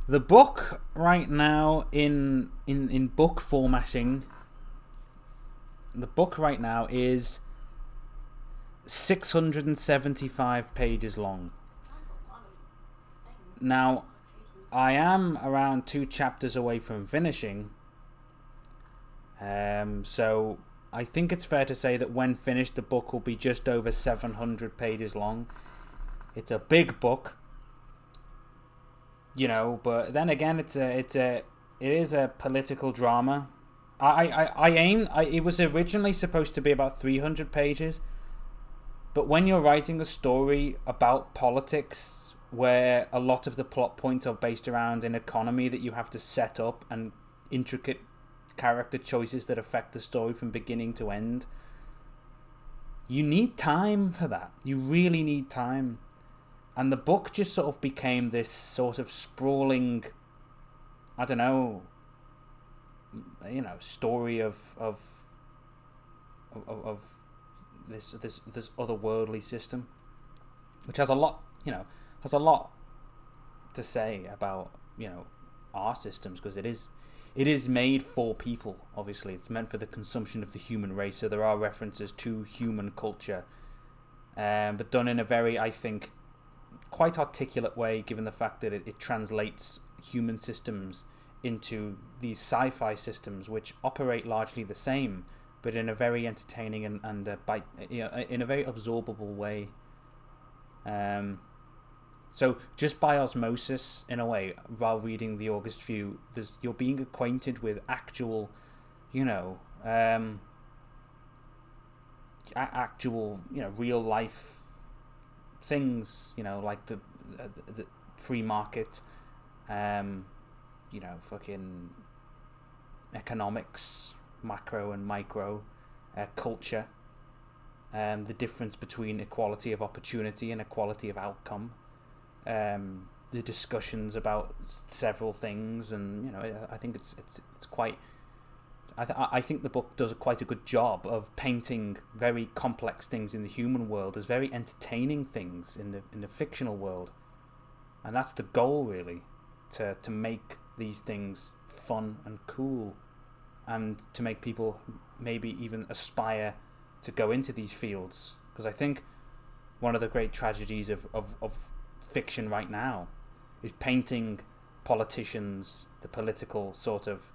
The book right now in book formatting. The book right now is 675 pages long. That's a lot of things. Now, Pages. I am around 2 chapters away from finishing. So I think it's fair to say that when finished, the book will be just over 700 pages long. It's a big book, you know. But then again, it is a political drama. It was originally supposed to be about 300 pages, but when you're writing a story about politics, where a lot of the plot points are based around an economy that you have to set up and intricate character choices that affect the story from beginning to end, you need time for that. You really need time. And the book just sort of became this sort of sprawling, I don't know, story of this otherworldly system, which has a lot to say about our systems, because it is made for people. Obviously, it's meant for the consumption of the human race, so there are references to human culture, but done in a very, I think, quite articulate way, given the fact that it translates human systems into these sci-fi systems, which operate largely the same, but in a very entertaining and in a very absorbable way. So just by osmosis, in a way, while reading the August View, you're being acquainted with actual, real life things, like the free market, fucking economics, macro and micro, culture, the difference between equality of opportunity and equality of outcome, the discussions about several things, and I think it's quite. I think the book does quite a good job of painting very complex things in the human world as very entertaining things in the fictional world, and that's the goal, really, to make these things fun and cool, and to make people maybe even aspire to go into these fields. Because I think one of the great tragedies of fiction right now is painting politicians, the political sort of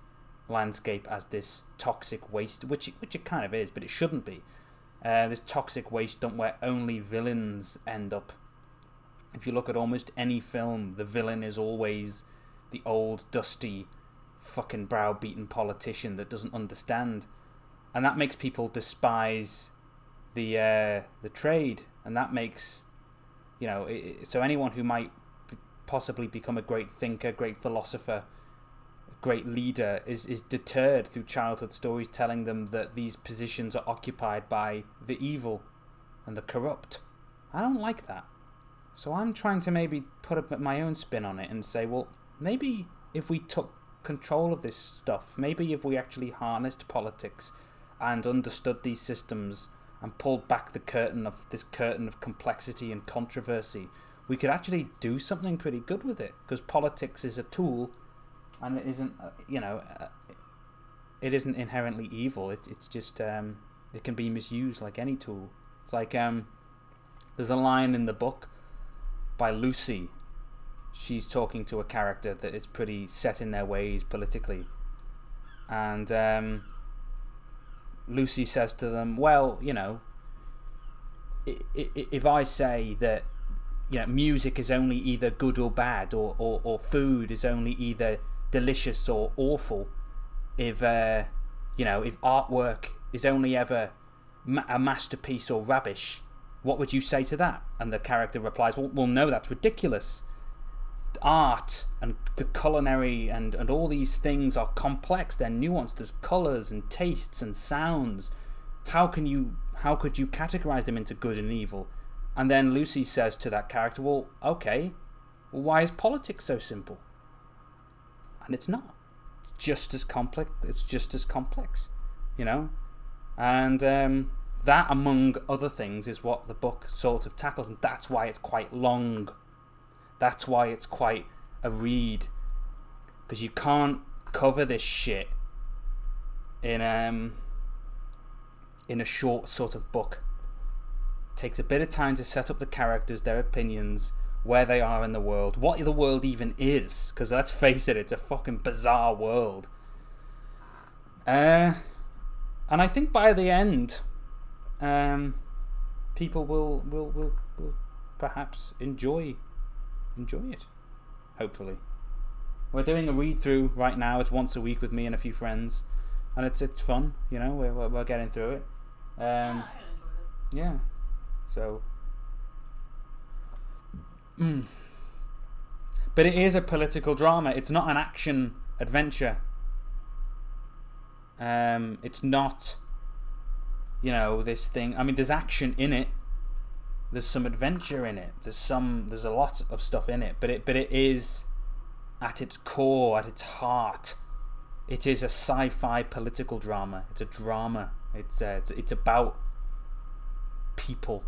landscape, as this toxic waste, which it kind of is, but it shouldn't be. This toxic waste dump where only villains end up. If you look at almost any film, the villain is always the old, dusty, fucking browbeaten politician that doesn't understand, and that makes people despise the trade, and that makes so anyone who might possibly become a great thinker, great philosopher, great leader is deterred through childhood stories telling them that these positions are occupied by the evil and the corrupt. I don't like that. So I'm trying to maybe put my own spin on it and say, well, maybe if we took control of this stuff, maybe if we actually harnessed politics and understood these systems and pulled back the curtain of complexity and controversy, we could actually do something pretty good with it. Because politics is a tool, and it isn't, it isn't inherently evil. It's just it can be misused like any tool. It's like there's a line in the book by Lucy. She's talking to a character that is pretty set in their ways politically, and Lucy says to them, well, if I say that music is only either good or bad, or food is only either delicious or awful, if You know, if artwork is only ever a masterpiece or rubbish, what would you say to that? And the character replies, well, no, that's ridiculous. Art and the culinary and all these things are complex, they're nuanced, there's colours and tastes and sounds. How could you categorize them into good and evil? And then Lucy says to that character, well, okay, well, why is politics so simple? And it's not. It's just as complex, you know? And that, among other things, is what the book sort of tackles, and that's why it's quite long. That's why it's quite a read, because you can't cover this shit in a short sort of book. It takes a bit of time to set up the characters, their opinions, where they are in the world, what the world even is, because let's face it, it's a fucking bizarre world. And I think by the end, people will perhaps enjoy it. Hopefully, we're doing a read through right now. It's once a week with me and a few friends, and it's fun. You know, we're getting through it. Yeah, I enjoyed it. Yeah. So. But it is a political drama. It's not an action adventure. It's not, you know, this thing. I mean, there's action in it. There's some adventure in it. There's a lot of stuff in it. But it is, at its core, at its heart, it is a sci-fi political drama. It's a drama. It's about people,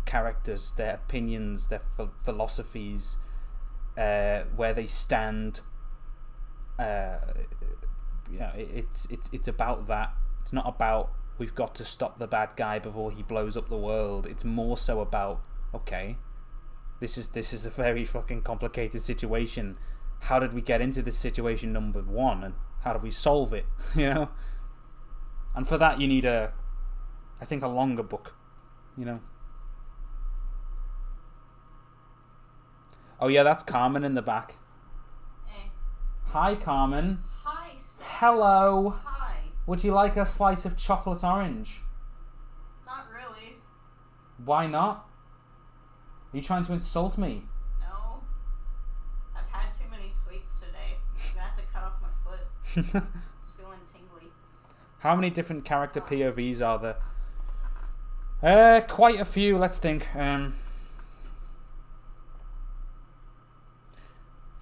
characters, their opinions, their philosophies, where they stand. You know, it's about that. It's not about we've got to stop the bad guy before he blows up the world. It's more so about, okay, this is a very fucking complicated situation. How did we get into this situation, number one, and how do we solve it? You know, and for that you need I think a longer book. You know. Oh yeah, that's Carmen in the back. Eh. Hi, Carmen. Hi, Sam. Hello. Hi. Would you like a slice of chocolate orange? Not really. Why not? Are you trying to insult me? No. I've had too many sweets today. I'm gonna have to cut off my foot. It's feeling tingly. How many different character POVs are there? Quite a few. Let's think.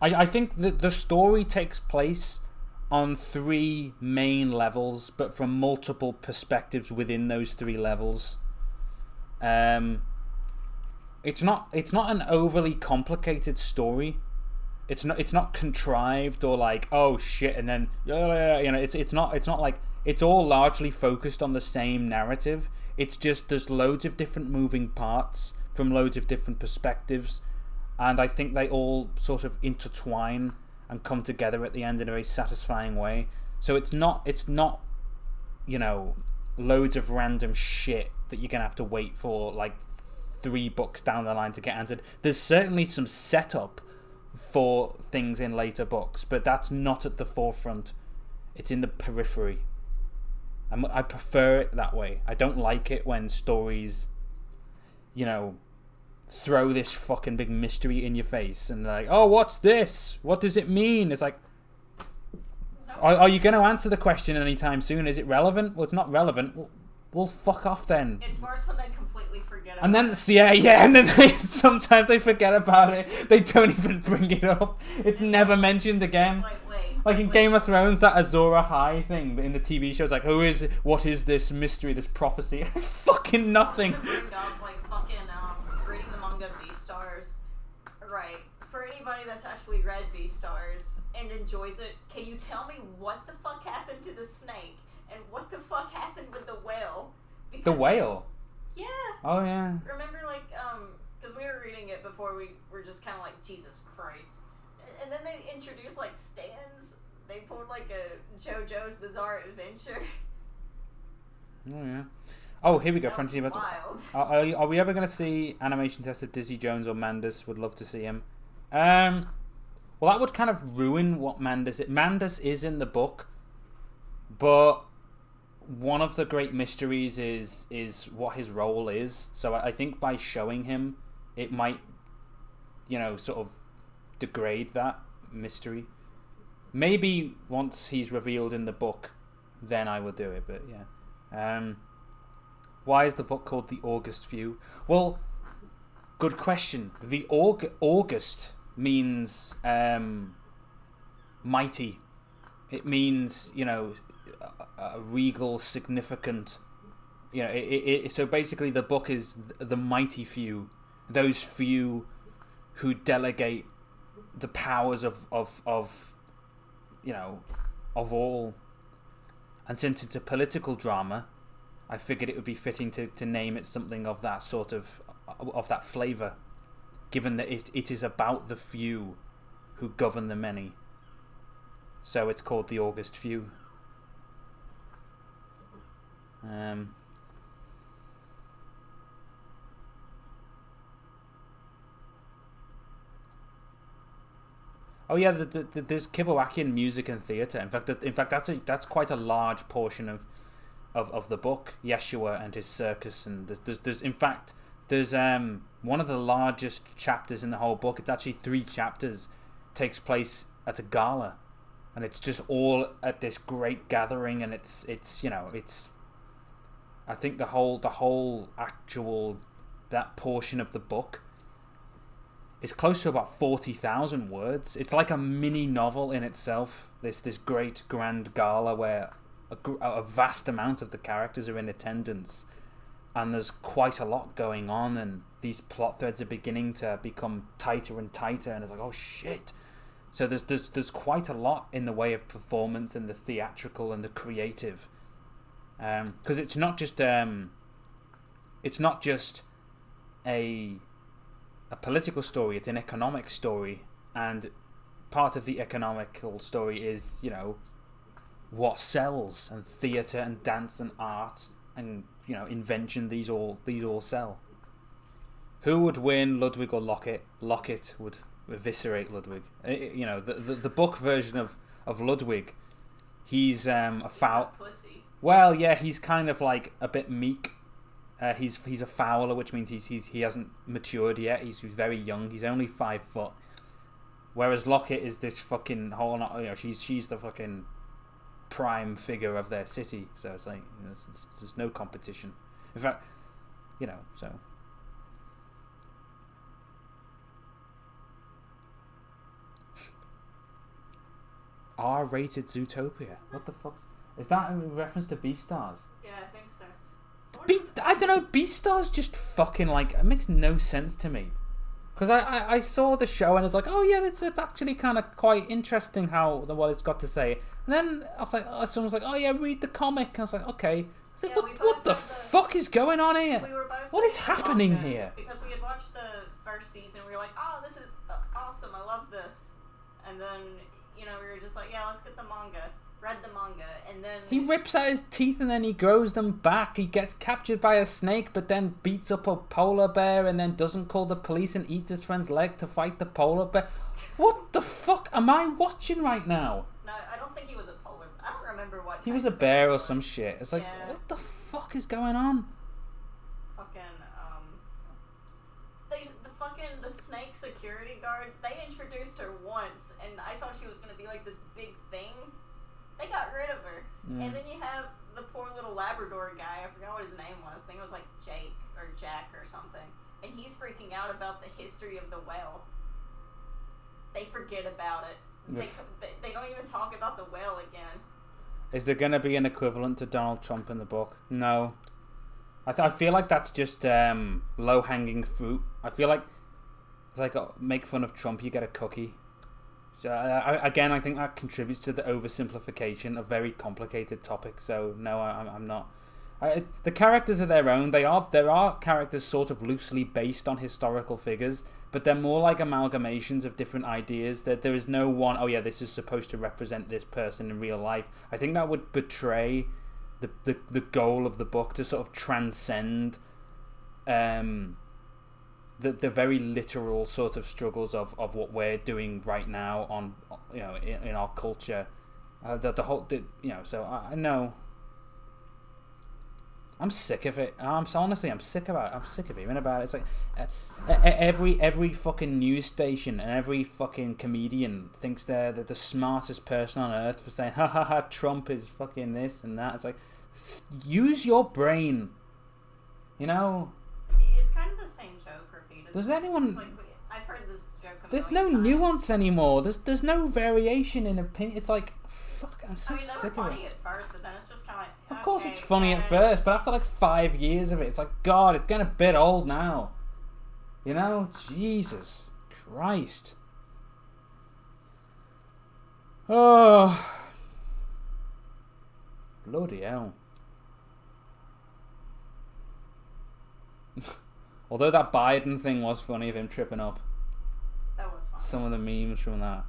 I think that the story takes place on 3 main levels, but from multiple perspectives within those 3 levels. It's not an overly complicated story. It's not contrived or like, oh shit, and then you know, it's not like, it's all largely focused on the same narrative. It's just there's loads of different moving parts from loads of different perspectives, and I think they all sort of intertwine and come together at the end in a very satisfying way. So it's not, you know, loads of random shit that you're gonna have to wait for like 3 books down the line to get answered. There's certainly some setup for things in later books, but that's not at the forefront. It's in the periphery. I prefer it that way. I don't like it when stories, you know, throw this fucking big mystery in your face and they're like, oh, what's this? What does it mean? It's like, are you going to answer the question anytime soon? Is it relevant? Well, it's not relevant. Well, fuck off then. It's worse when they completely forget about And then, it. yeah, and then sometimes they forget about it. They don't even bring it up. It's never mentioned again. It's like, wait. Like in Game of Thrones, that Azor Ahai thing in the TV show is like, what is this mystery, this prophecy? It's fucking nothing. Bring up, like, fucking, reading the manga Beastars. Right. For anybody that's actually read Beastars and enjoys it, can you tell me what the fuck happened to the snake? And what the fuck happened with the whale? Because, The whale? Yeah. Oh, yeah. Remember, like, because we were reading it before we were just kind of like, Jesus Christ. And then they introduced, like, stands. They pulled, like, a JoJo's Bizarre Adventure. Oh, yeah. Oh, here we go. That was Frontier. wild. Are we ever going to see animation test of Dizzy Jones or Mandus? Would love to see him. Well, that would kind of ruin what Mandus is. Mandus is in the book, but one of the great mysteries is what his role is. So I think by showing him, it might, sort of degrade that mystery. Maybe once he's revealed in the book, then I will do it. But yeah, why is the book called The August View? Well, good question. The August means mighty. It means a regal, significant. So basically, the book is the mighty few, those few who delegate the powers of all. And since it's a political drama, I figured it would be fitting to name it something of that sort of that flavour, given that it is about the few who govern the many. So it's called The August Few. Oh yeah, there's Kerouacian music and theatre. In fact, that's quite a large portion of the book. Yeshua and his circus, and there's one of the largest chapters in the whole book. It's actually 3 chapters. Takes place at a gala, and it's just all at this great gathering, and it's I think the whole actual that portion of the book is close to about 40,000 words. It's like a mini novel in itself. This great grand gala where a vast amount of the characters are in attendance, and there's quite a lot going on, and these plot threads are beginning to become tighter and tighter, and it's like, oh shit. So there's quite a lot in the way of performance and the theatrical and the creative, because it's not just a political story. It's an economic story, and part of the economical story is what sells, and theatre and dance and art and invention. These all sell. Who would win, Ludwig or Locket? Locket would eviscerate Ludwig. The book version of Ludwig, he's a foul pussy. Well, yeah, he's kind of like a bit meek. He's a fowler, which means he hasn't matured yet. He's very young. He's only 5 foot. Whereas Locket is this fucking whole. She's the fucking prime figure of their city. So it's like there's no competition. In fact, so. R-rated Zootopia. What the fuck? Is that in reference to Beastars? Yeah, I think so. I don't know. Beastars just fucking it makes no sense to me. Because I saw the show and I was like, oh yeah, it's actually kind of quite interesting what it's got to say. And then I was like, someone's like, oh yeah, read the comic. And I was like, okay. I was like, what the fuck is going on here? We were both what is happening here? Because we had watched the first season, we were like, oh, this is awesome, I love this. And then we were just like, yeah, let's get the manga. Read the manga, and then he rips out his teeth and then he grows them back. He gets captured by a snake, but then beats up a polar bear, and then doesn't call the police and eats his friend's leg to fight the polar bear. What the fuck am I watching right now? No, I don't think he was a polar. I don't remember what. He was a bear or some shit. It's like, what the fuck is going on? Fucking the snake security guard. They introduced her once, and I thought she was gonna be like this big thing. They got rid of her. And then you have the poor little Labrador guy. I forgot what his name was. I think it was like Jake or Jack or something. And he's freaking out about the history of the whale. They forget about it. They don't even talk about the whale again. Is there going to be an equivalent to Donald Trump in the book? No. I feel like that's just low-hanging fruit. I feel like it's like make fun of Trump, you get a cookie. So I think that contributes to the oversimplification of very complicated topics. So no, I'm not. The characters are their own. There are characters sort of loosely based on historical figures, but they're more like amalgamations of different ideas. That there is no one. Oh yeah, this is supposed to represent this person in real life. I think that would betray the goal of the book to sort of transcend the very literal sort of struggles of what we're doing right now on in our culture, so I know I'm sick of it. Honestly, I'm sick about it. I'm sick of hearing about it. It's like every fucking news station and every fucking comedian thinks they're the smartest person on earth for saying, ha ha ha, Trump is fucking this and that. It's like, use your brain. You know? It's kind of the same joke repeated. Does anyone... It's like, I've heard this joke a There's million no times. nuance anymore. There's no variation in opinion. It's like, fuck, I'm so I mean, they were sick of funny it. at first, but then it's just kind of like, Of course okay, it's funny at and- first, but after like 5 years of it, it's like, God, it's getting a bit old now. You know? Jesus Christ. Oh. Bloody hell. Although that Biden thing was funny of him tripping up. That was fun. Some of the memes from that.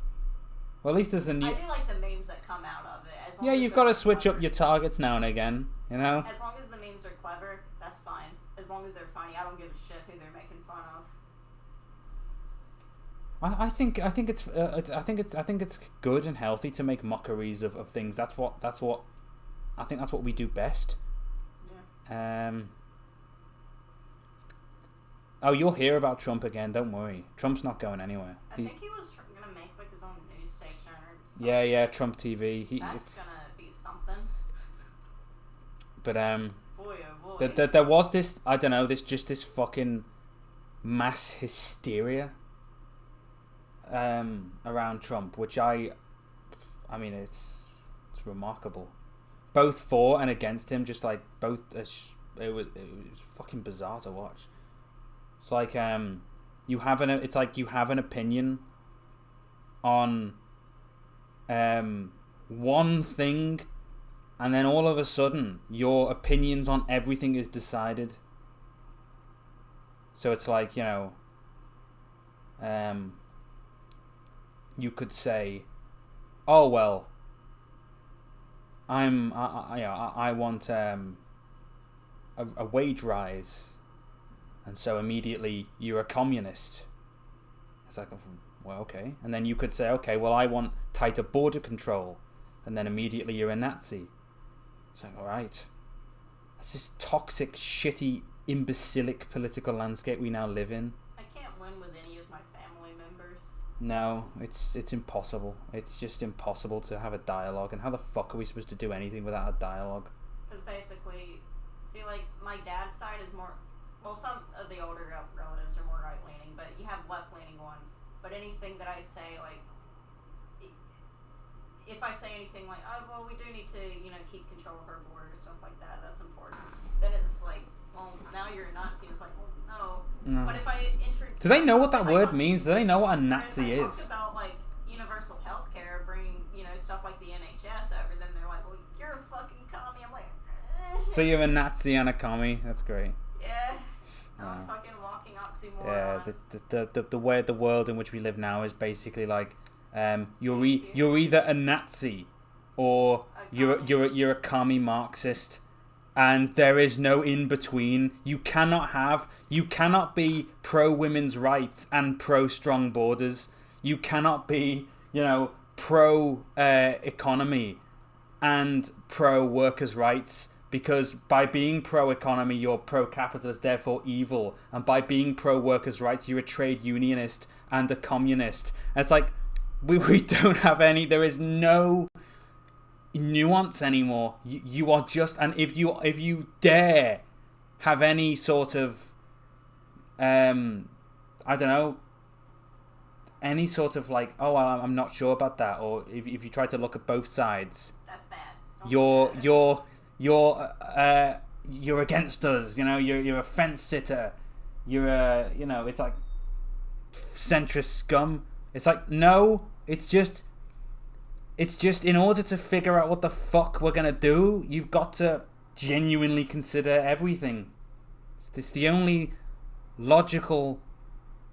Well, at least there's a new... I do like the memes that come out of it. As long Yeah, as you've they're got to switch clever. up your targets now and again, you know? As long as the memes are clever, that's fine. As long as they're funny, I don't give a shit who they're making fun of. I think it's good and healthy to make mockeries of things. That's what I think that's what we do best. Yeah. Oh, you'll hear about Trump again. Don't worry. Trump's not going anywhere. I think he was gonna make like his own news station or something. Yeah, Trump TV. That's gonna be something. But Boy, oh boy. there was this, I don't know, this fucking mass hysteria around Trump, which I mean it's remarkable, both for and against him. Just like both, it was fucking bizarre to watch. It's like you have an opinion on one thing, and then all of a sudden your opinions on everything is decided. So it's like, you know, you could say, oh well, I want a wage rise, and so immediately you're a communist. It's like, well, okay. And then you could say, okay, well, I want tighter border control, and then immediately you're a Nazi. It's like, all right, that's this toxic, shitty, imbecilic political landscape we now live in. I can't win with any of my family members. No, it's impossible. It's just impossible to have a dialogue. And how the fuck are we supposed to do anything without a dialogue? Because basically, see, like, my dad's side is more... Well, some of the older relatives are more right-leaning, but you have left-leaning ones. But anything that I say, like... If I say anything like, oh, well, we do need to, you know, keep control of our border, stuff like that, that's important. Then it's like, well, now you're a Nazi. It's like, well, no. No. But if I Do they know what that word means? Do they know what a If Nazi I is? talk about, like, universal health care, bringing, you know, stuff like the NHS over, then they're like, well, you're a fucking commie. I'm like, So you're a Nazi and a commie? That's great. yeah. I'm Wow. a fucking walking oxymoron. Yeah, the way the world in which we live now is basically like, you're either a Nazi or you're a commie Marxist, and there is no in between. You cannot be pro women's rights and pro strong borders. You cannot be, you know, pro economy and pro workers' rights. Because by being pro-economy, you're pro-capitalist, therefore evil. And by being pro-workers' rights, you're a trade unionist and a communist. And it's like, we don't have any, there is no nuance anymore. You are just, and if you dare have any sort of, I don't know, any sort of like, oh, well, I'm not sure about that. Or if you try to look at both sides, That's bad. Don't you're do that. you're against us, you know, you're a fence sitter, you're a, you know, it's like centrist scum. It's like, no, it's just in order to figure out what the fuck we're gonna do, you've got to genuinely consider everything. It's the only logical,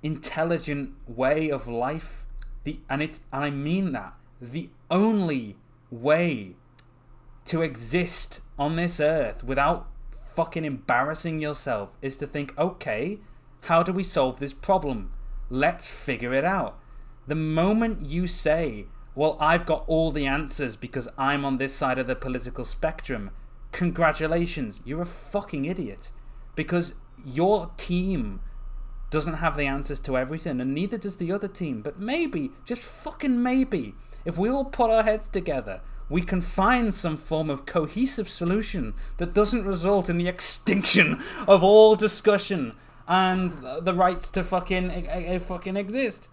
intelligent way of life. And I mean that, the only way to exist on this earth without fucking embarrassing yourself is to think, okay, how do we solve this problem? Let's figure it out. The moment you say, well, I've got all the answers because I'm on this side of the political spectrum, congratulations, you're a fucking idiot. Because your team doesn't have the answers to everything, and neither does the other team. But maybe, just fucking maybe, if we all put our heads together, we can find some form of cohesive solution that doesn't result in the extinction of all discussion and the rights to fucking exist.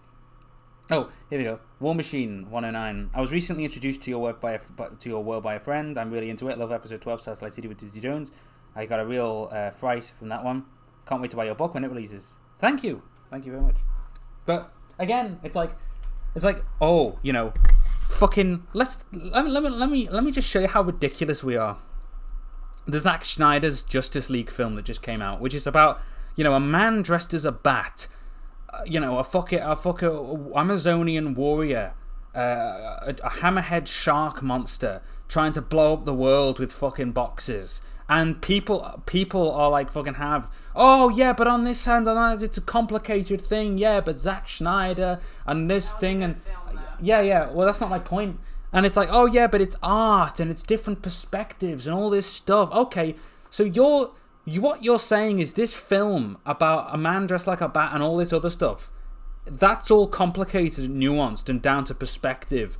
Oh, here we go. War Machine 109. I was recently introduced to your world by a friend. I'm really into it. Love episode 12, Southside City with Dizzy Jones. I got a real fright from that one. Can't wait to buy your book when it releases. Thank you very much. But again, it's like, oh, you know, fucking let me just show you how ridiculous we are. The Zack Snyder's Justice League film that just came out, which is about, you know, a man dressed as a bat, you know, a fucking Amazonian warrior, a hammerhead shark monster trying to blow up the world with fucking boxes. And people are like fucking oh yeah, but on this hand, it's a complicated thing, yeah, but Zack Snyder and this thing and yeah, well that's not my point. And it's like, oh yeah, but it's art and it's different perspectives and all this stuff. Okay, so what you're saying is this film about a man dressed like a bat and all this other stuff, that's all complicated and nuanced and down to perspective.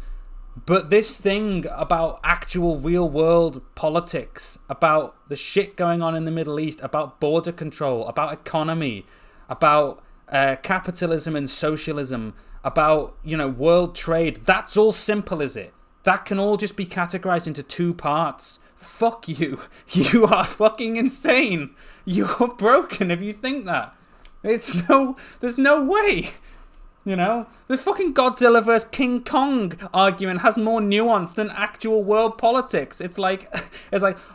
But this thing about actual real world politics, about the shit going on in the Middle East, about border control, about economy, about capitalism and socialism, about, you know, world trade, that's all simple, is it? That can all just be categorized into two parts. Fuck you. You are fucking insane. You're broken if you think that. There's no way. You know, the fucking Godzilla vs King Kong argument has more nuance than actual world politics. It's like,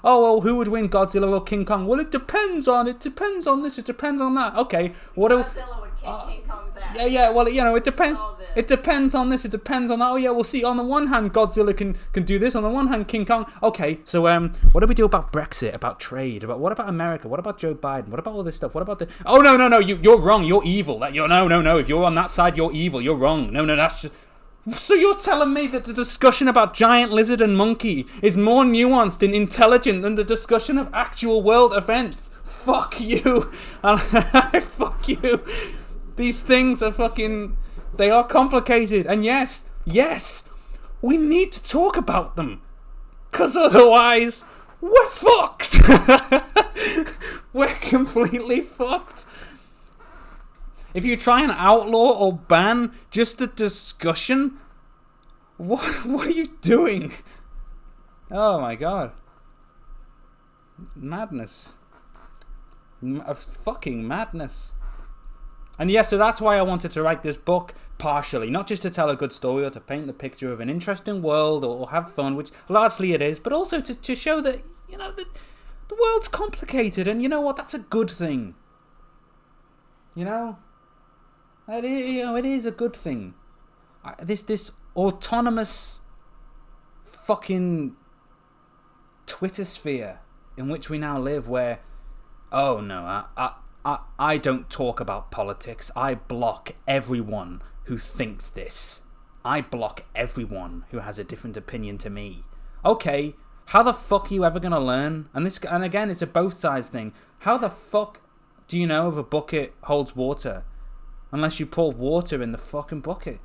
oh well, who would win, Godzilla or King Kong? Well, it depends on this, it depends on that. Okay, Godzilla would kick King Kong's ass. Yeah. Well, you know, it depends. It depends on this. It depends on that. Oh yeah, we'll see. On the one hand, Godzilla can do this. On the one hand, King Kong. Okay, so what do we do about Brexit? About trade? What about America? What about Joe Biden? What about all this stuff? What about the? Oh no! You're wrong. You're evil. No. If you're on that side, you're evil. You're wrong. No, that's just. So you're telling me that the discussion about giant lizard and monkey is more nuanced and intelligent than the discussion of actual world events? Fuck you. Fuck you. These things are fucking. They are complicated, and yes, we need to talk about them, because otherwise, we're fucked. We're completely fucked. If you try and outlaw or ban just the discussion, what are you doing? Oh my god. Madness. Fucking madness. And yeah, so that's why I wanted to write this book, partially. Not just to tell a good story or to paint the picture of an interesting world or have fun, which largely it is, but also to show that, you know, that the world's complicated, and you know what, that's a good thing. You know? It is a good thing. This autonomous fucking Twitter sphere in which we now live, where, oh no, I don't talk about politics. I block everyone who thinks this. I block everyone who has a different opinion to me. Okay, how the fuck are you ever gonna learn? And again, it's a both sides thing. How the fuck do you know if a bucket holds water unless you pour water in the fucking bucket?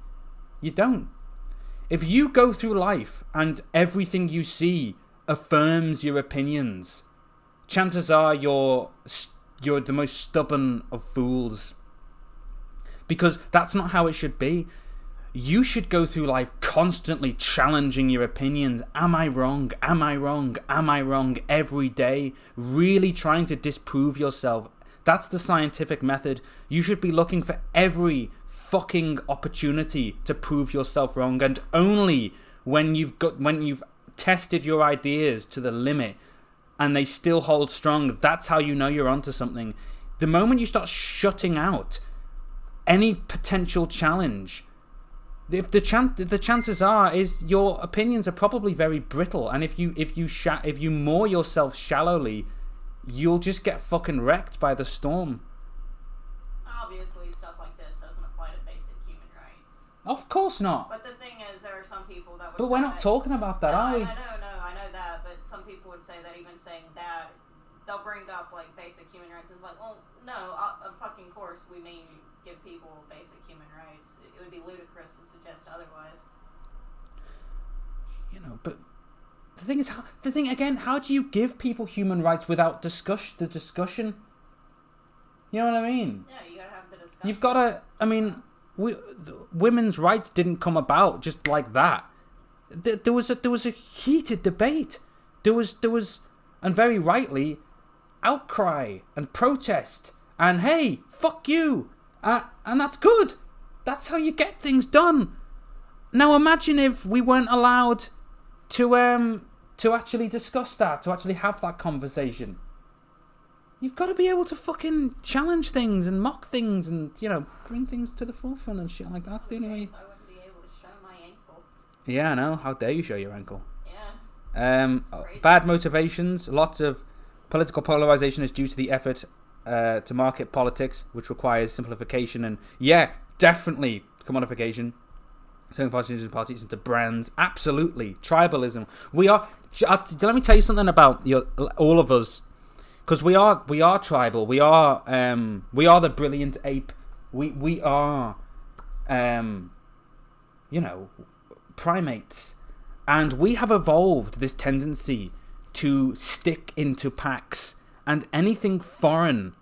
You don't. If you go through life and everything you see affirms your opinions, chances are you're the most stubborn of fools. Because that's not how it should be. You should go through life constantly challenging your opinions. Am I wrong? Am I wrong? Am I wrong? Every day. Really trying to disprove yourself. That's the scientific method. You should be looking for every fucking opportunity to prove yourself wrong. And only when you've tested your ideas to the limit and they still hold strong, that's how you know you're onto something. The moment you start shutting out any potential challenge, the chances are is your opinions are probably very brittle, and if you moor yourself shallowly, you'll just get fucking wrecked by the storm. Obviously, stuff like this doesn't apply to basic human rights. Of course not. But the thing is, there are some people that would. But we're not talking about that, are we? I know that, but some people would say that even saying that, they'll bring up like basic human rights. It's like, well, no, of fucking course we mean give people basic human rights. It would be ludicrous to suggest otherwise. You know, but the thing is, how do you give people human rights without the discussion? You know what I mean? Yeah, you gotta have the discussion. You've got to. I mean, women's rights didn't come about just like that. There was a heated debate. There was, and very rightly, outcry and protest and hey, fuck you, and that's good. That's how you get things done. Now imagine if we weren't allowed to actually discuss that, to actually have that conversation. You've got to be able to fucking challenge things and mock things and, you know, bring things to the forefront and shit like that. That's the only way. So I wouldn't be able to show my ankle. Yeah, I know. How dare you show your ankle? Yeah. Bad motivations. Lots of political polarization is due to the effort to market politics, which requires simplification and, yeah, definitely commodification. Turning parties into brands. Absolutely. Tribalism. Let me tell you something about all of us. Because we are tribal. We are the brilliant ape. We are, primates, and we have evolved this tendency to stick into packs, and anything foreign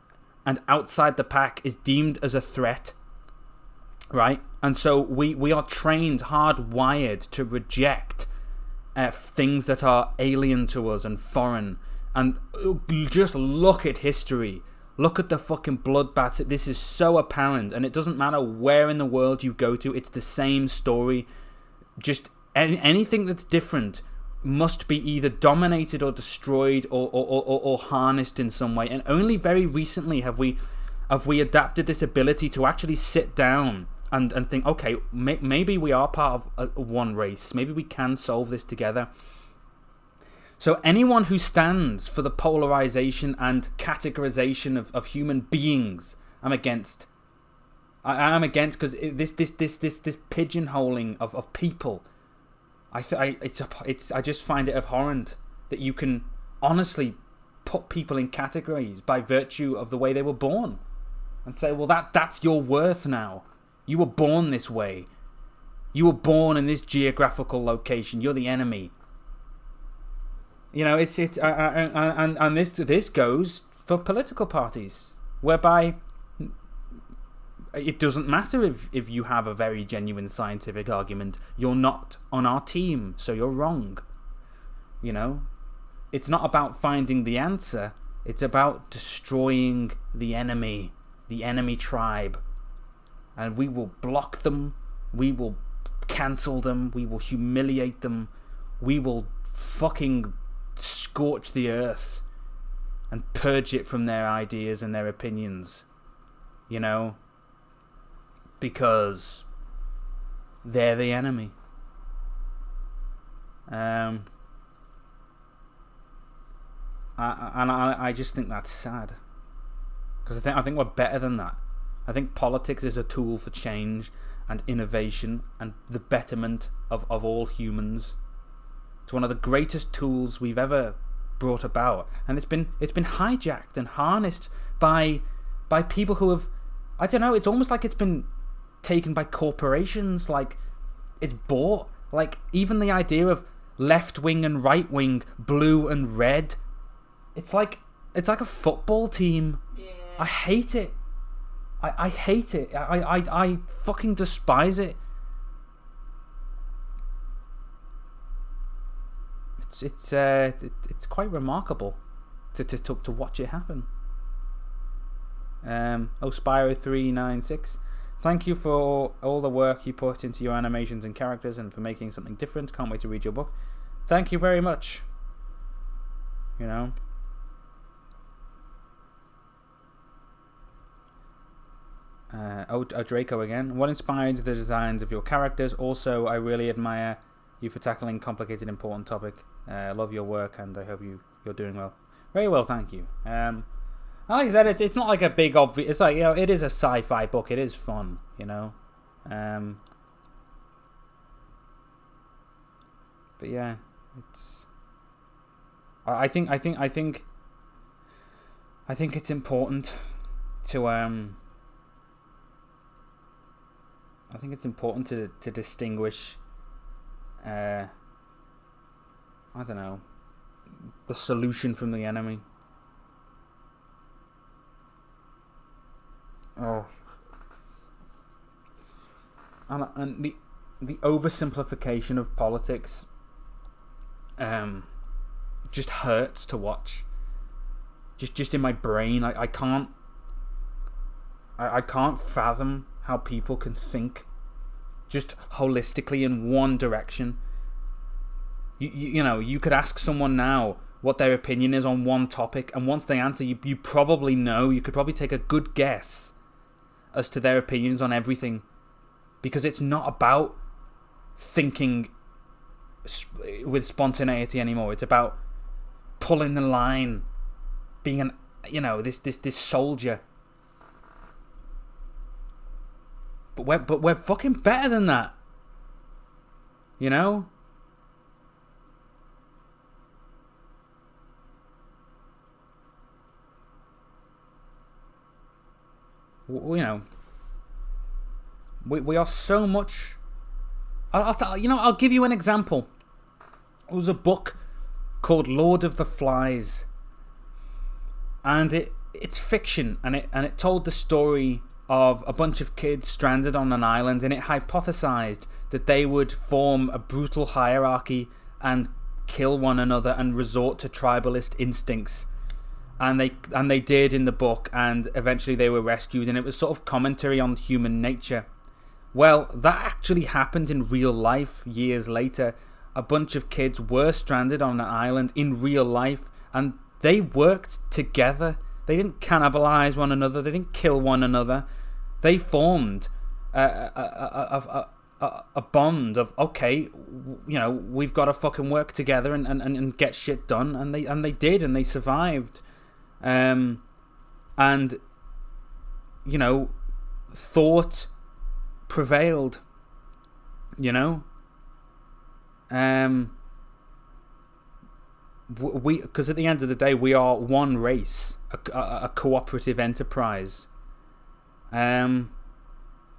and outside the pack is deemed as a threat, right? And so we are trained, hardwired to reject things that are alien to us and foreign. And just look at history. Look at the fucking bloodbaths. This is so apparent. And it doesn't matter where in the world you go to. It's the same story. Just anything that's different must be either dominated or destroyed or harnessed in some way. And only very recently have we adapted this ability to actually sit down and think, okay, maybe we are part of one race. Maybe we can solve this together. So anyone who stands for the polarization and categorization of human beings, I'm against. I'm against, because this pigeonholing of people, I just find it abhorrent that you can honestly put people in categories by virtue of the way they were born, and say, well, that's your worth now. You were born this way. You were born in this geographical location. You're the enemy. You know, and this goes for political parties, whereby it doesn't matter if you have a very genuine scientific argument. You're not on our team, so you're wrong. You know, it's not about finding the answer. It's about destroying the enemy tribe, and we will block them. We will cancel them. We will humiliate them. We will fucking scorch the earth and purge it from their ideas and their opinions, you know, because they're the enemy. I just think that's sad, because I think we're better than that. I think politics is a tool for change and innovation and the betterment of all humans. It's one of the greatest tools we've ever brought about, and it's been hijacked and harnessed by people who have, I don't know, it's almost like it's been taken by corporations. Like, it's bought. Like, even the idea of left wing and right wing, blue and red, it's like a football team. Yeah. I hate it. I hate it. I fucking despise it. It's quite remarkable to watch it happen. Spyro396, thank you for all the work you put into your animations and characters, and for making something different. Can't wait to read your book. Thank you very much. You know. Draco again. What inspired the designs of your characters? Also, I really admire you for tackling complicated, important topic. Love your work, and I hope you're doing well. Very well, thank you. Like I said, it's not like a big obvious. It's like, you know, it is a sci-fi book. It is fun, you know. But yeah, I think it's important to I think it's important to distinguish I don't know, the solution from the enemy. Oh. And the oversimplification of politics just hurts to watch. Just in my brain, I can't fathom how people can think just holistically in one direction. You know, you could ask someone now what their opinion is on one topic, and once they answer, you probably know, you could probably take a good guess as to their opinions on everything, because it's not about thinking with spontaneity anymore. It's about pulling the line, being an, you know, this soldier. But we're fucking better than that, you know. You know, we are so much. I'll give you an example. It was a book called Lord of the Flies, and it's fiction, and it told the story of a bunch of kids stranded on an island, and it hypothesized that they would form a brutal hierarchy and kill one another and resort to tribalist instincts. And they did in the book, and eventually they were rescued, and it was sort of commentary on human nature. Well, that actually happened in real life years later. A bunch of kids were stranded on an island in real life, and they worked together. They didn't cannibalize one another. They didn't kill one another. They formed a bond of, okay, you know, we've got to fucking work together and get shit done, and they did, and they survived. And you know, thought prevailed, you know. Because at the end of the day, we are one race, a cooperative enterprise, and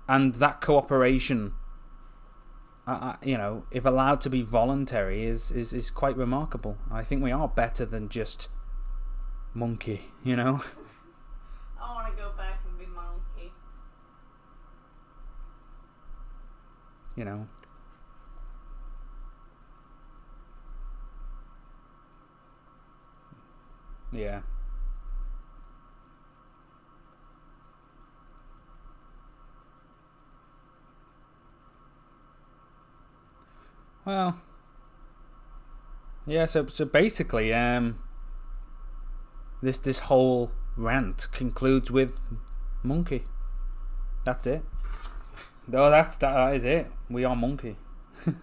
that cooperation, you know, if allowed to be voluntary, is quite remarkable. I think we are better than just monkey, you know. I want to go back and be monkey. You know. Yeah. Well. Yeah, so basically, this whole rant concludes with monkey. That's it. No, that is it. We are monkey. Well,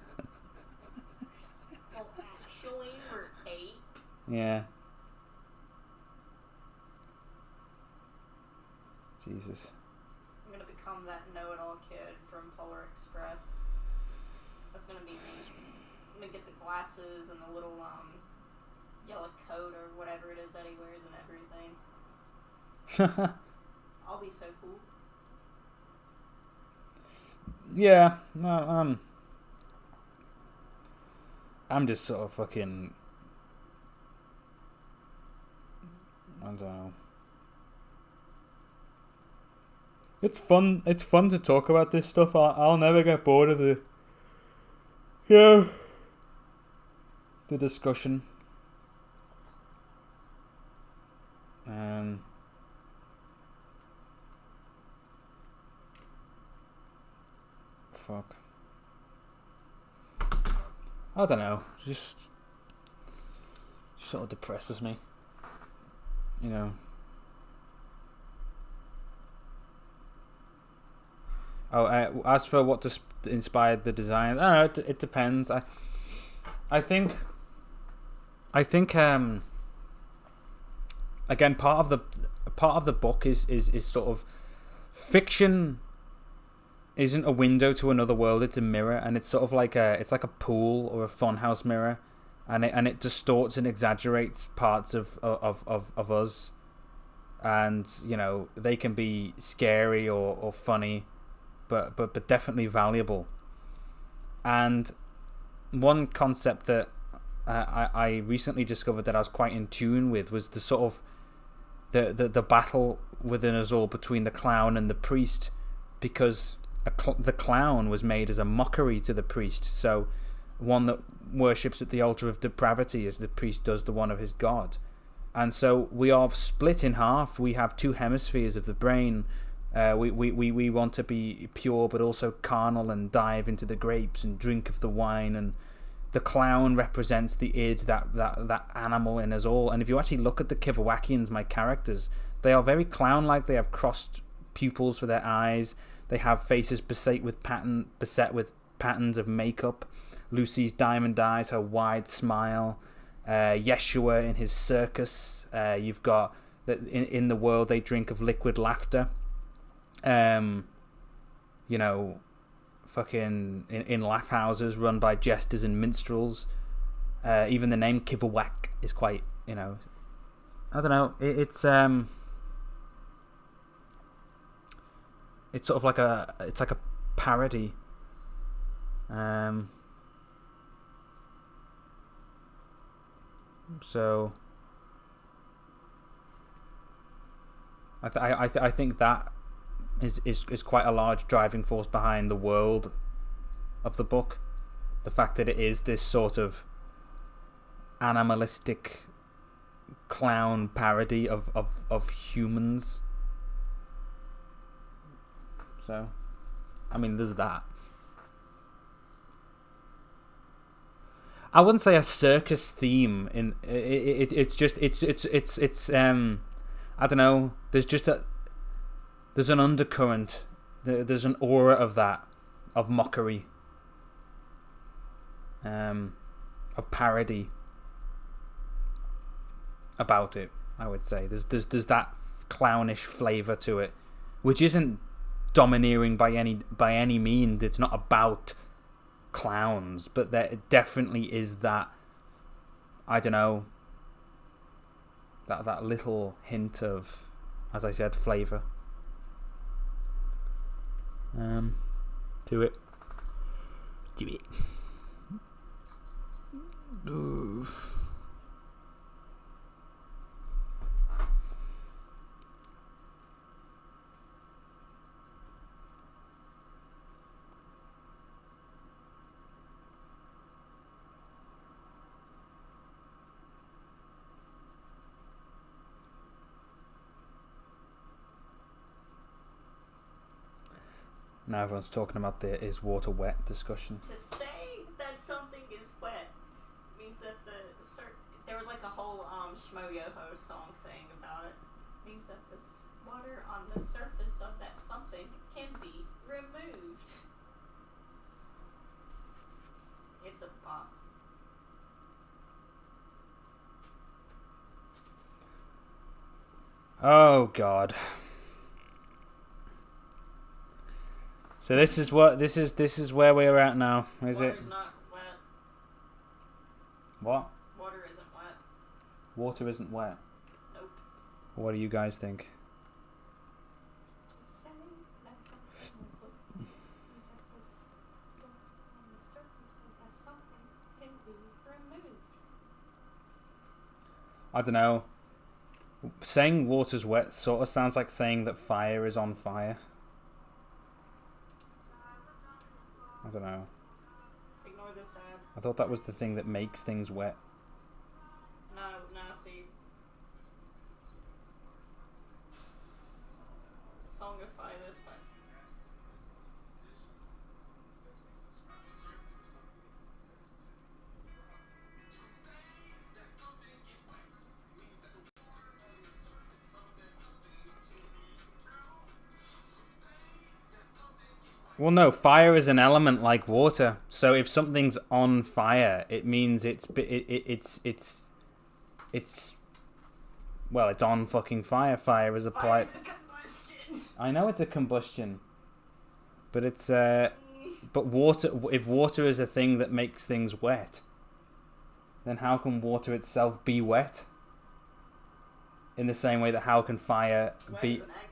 actually, we're ape. Yeah. Jesus. I'm gonna become that know-it-all kid from Polar Express. That's gonna be me. I'm gonna get the glasses and the little yellow coat or whatever it is that he wears and everything. I'll be so cool. Yeah, no, I'm just sort of fucking, I don't know. It's fun to talk about this stuff. I'll never get bored of the discussion. Fuck. I don't know. Just sort of depresses me. You know. Oh, as for what inspired the design, I don't know. It depends. I think. Again, part of the book is sort of fiction. Isn't a window to another world. It's a mirror, and it's sort of like a pool or a funhouse mirror, and it distorts and exaggerates parts of us, and you know they can be scary or funny, but definitely valuable. And one concept that I recently discovered that I was quite in tune with was the sort of the battle within us all between the clown and the priest, because the clown was made as a mockery to the priest, so one that worships at the altar of depravity as the priest does the one of his god. And so we are split in half. We have two hemispheres of the brain. We want to be pure but also carnal and dive into the grapes and drink of the wine, and the clown represents the id, that animal in us all. And if you actually look at the Kivawakians, my characters, they are very clown-like. They have crossed pupils for their eyes. They have faces beset with patterns of makeup. Lucy's diamond eyes, her wide smile. Yeshua in his circus. You've got that in the world they drink of liquid laughter. You know, fucking in laugh houses run by jesters and minstrels. Even the name Kivawak is quite, you know, I don't know. It's sort of like it's like a parody. So I think that is quite a large driving force behind the world of the book. The fact that it is this sort of animalistic clown parody of humans. So, I mean, there's that. I wouldn't say a circus theme in it's just it's I don't know. There's an undercurrent. There's an aura of that, of mockery, of parody about it. I would say there's that clownish flavor to it, which isn't domineering by any means. It's not about clowns, but there definitely is that, I don't know, that little hint of, as I said, flavor to it. Oof. Now everyone's talking about the is water wet discussion. To say that something is wet means that there was like a whole Shmo-Yoho song thing about it. Means that this water on the surface of that something can be removed. It's a bop. Oh God. So this is where we're at now, is it? Water's not wet. What? Water isn't wet. Water isn't wet. Nope. What do you guys think? Just saying that something is wet. Means that this water on the surface of that something can be removed. I don't know. Saying water's wet sort of sounds like saying that fire is on fire. I don't know. Ignore this ad. I thought that was the thing that makes things wet. No, see. Songify this way. Well, no, fire is an element like water. So if something's on fire, it means it's well, it's on fucking fire. Fire is applied. Fire's a combustion. I know it's a combustion, but it's but water. If water is a thing that makes things wet, then how can water itself be wet? In the same way that how can fire Wet be... is an adjective.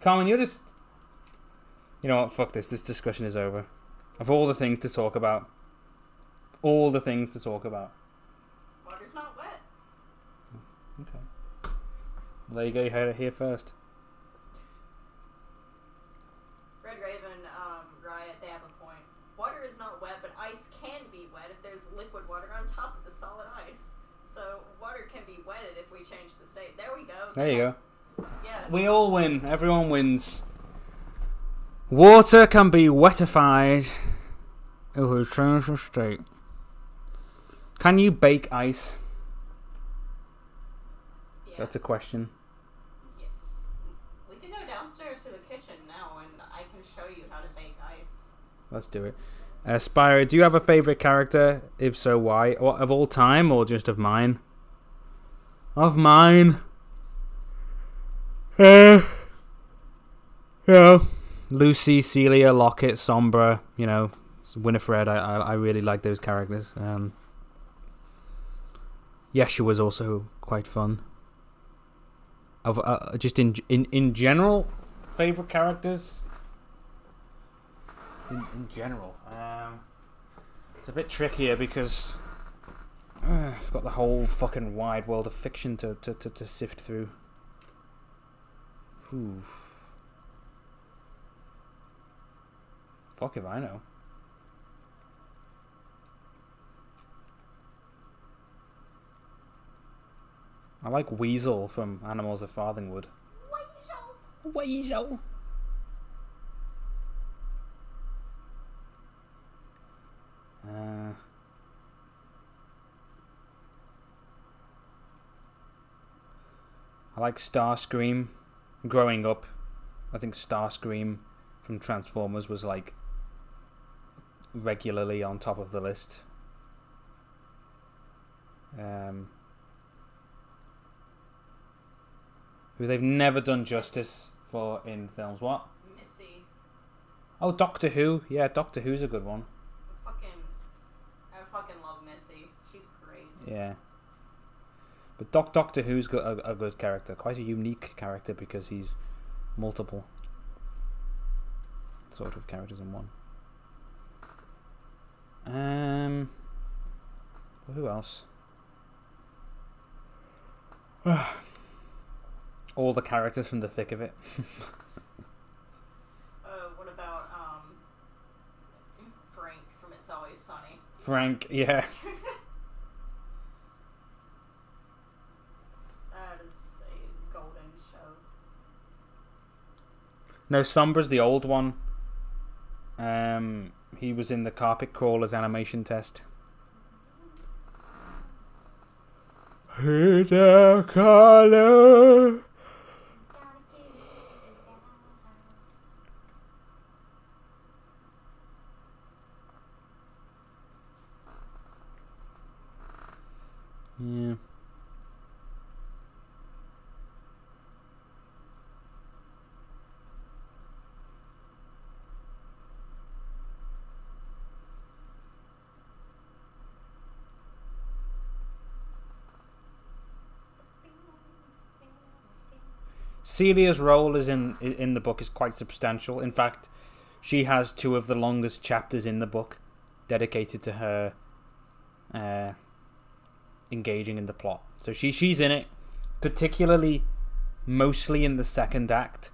Carmen, you're just... You know what, fuck this. This discussion is over. Of all the things to talk about. All the things to talk about. Water's not wet. Okay. Well, there you go, you heard it here first. Red Raven, Riot, they have a point. Water is not wet, but ice can be wet if there's liquid water on top of the solid ice. So water can be wetted if we change the state. There we go. There you go. Yeah. We all win. Everyone wins. Water can be wetified if we change the state. Can you bake ice? Yeah. That's a question. Yeah. We can go downstairs to the kitchen now and I can show you how to bake ice. Let's do it. Spyro, do you have a favourite character? If so, why? Or of all time or just of mine? Of mine. You know, Lucy, Celia, Locket, Sombra, you know, Winifred. I really like those characters. Yeshua's also quite fun. Of just in general, favorite characters. In general, it's a bit trickier because I've got the whole fucking wide world of fiction to sift through. Ooh. Fuck if I know. I like Weasel from Animals of Farthingwood. Weasel. I like Starscream. Growing up, I think Starscream from Transformers was like regularly on top of the list. Who they've never done justice for in films. What? Missy. Oh, Doctor Who. Yeah, Doctor Who's a good one. I fucking love Missy. She's great. Yeah. But Doctor Who's got a good character. Quite a unique character because he's multiple sort of characters in one. Who else? All the characters from the thick of it. What about Frank from It's Always Sunny? Frank, yeah. That is a golden show. No, Sombra's the old one. He was in the Carpet Crawlers animation test. It's a color. Yeah. Celia's role is in the book is quite substantial. In fact, she has two of the longest chapters in the book dedicated to her engaging in the plot. So she's in it, particularly mostly in the second act.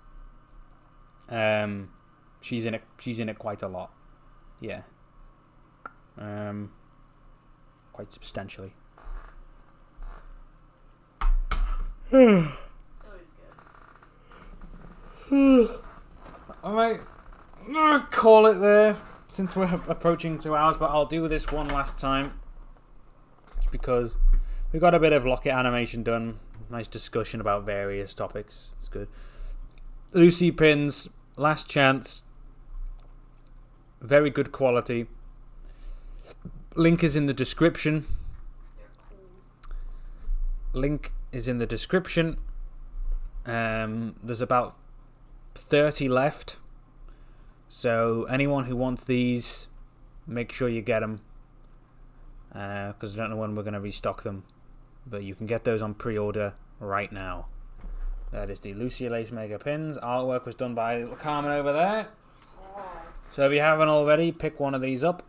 She's in it quite a lot. Yeah. Quite substantially. Alright, I'm gonna call it there since we're approaching 2 hours, but I'll do this one last time just because we got a bit of Locket animation done. Nice discussion about various topics. It's good. Lucy pins, last chance. Very good quality. Link is in the description. Link is in the description. There's about 30 left, so anyone who wants these, make sure you get them. Because I don't know when we're going to restock them. But you can get those on pre-order right now. That is the Lucia Lace Mega Pins. Artwork was done by Carmen over there. So if you haven't already, pick one of these up.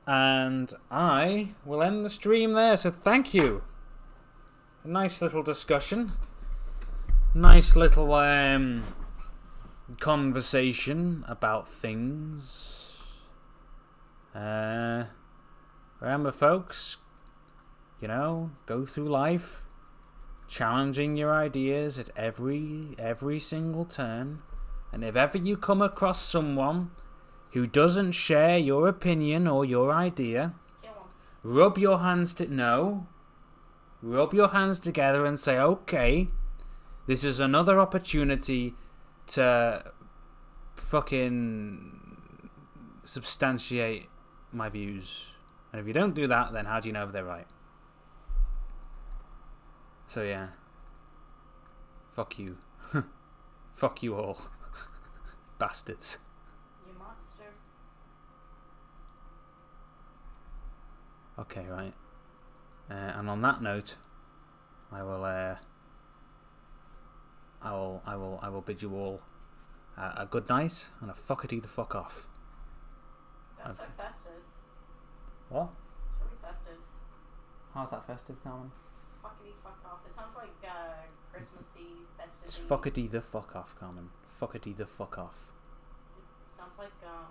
And I will end the stream there. So thank you. A nice little discussion. Nice little conversation about things. Remember, folks, you know, go through life challenging your ideas at every single turn. And if ever you come across someone who doesn't share your opinion or your idea, rub your hands together and say, okay, this is another opportunity to fucking substantiate my views. And if you don't do that, then how do you know if they're right? So yeah. Fuck you. Fuck you all. Bastards. You monster. Okay, right. And on that note, I will bid you all a good night and a fuckity the fuck off. That's so festive. What? It's really festive. How's that festive, Carmen? Fuckity fuck off. It sounds like Christmassy festive. It's fuckity the fuck off, Carmen. Fuckity the fuck off. It sounds like the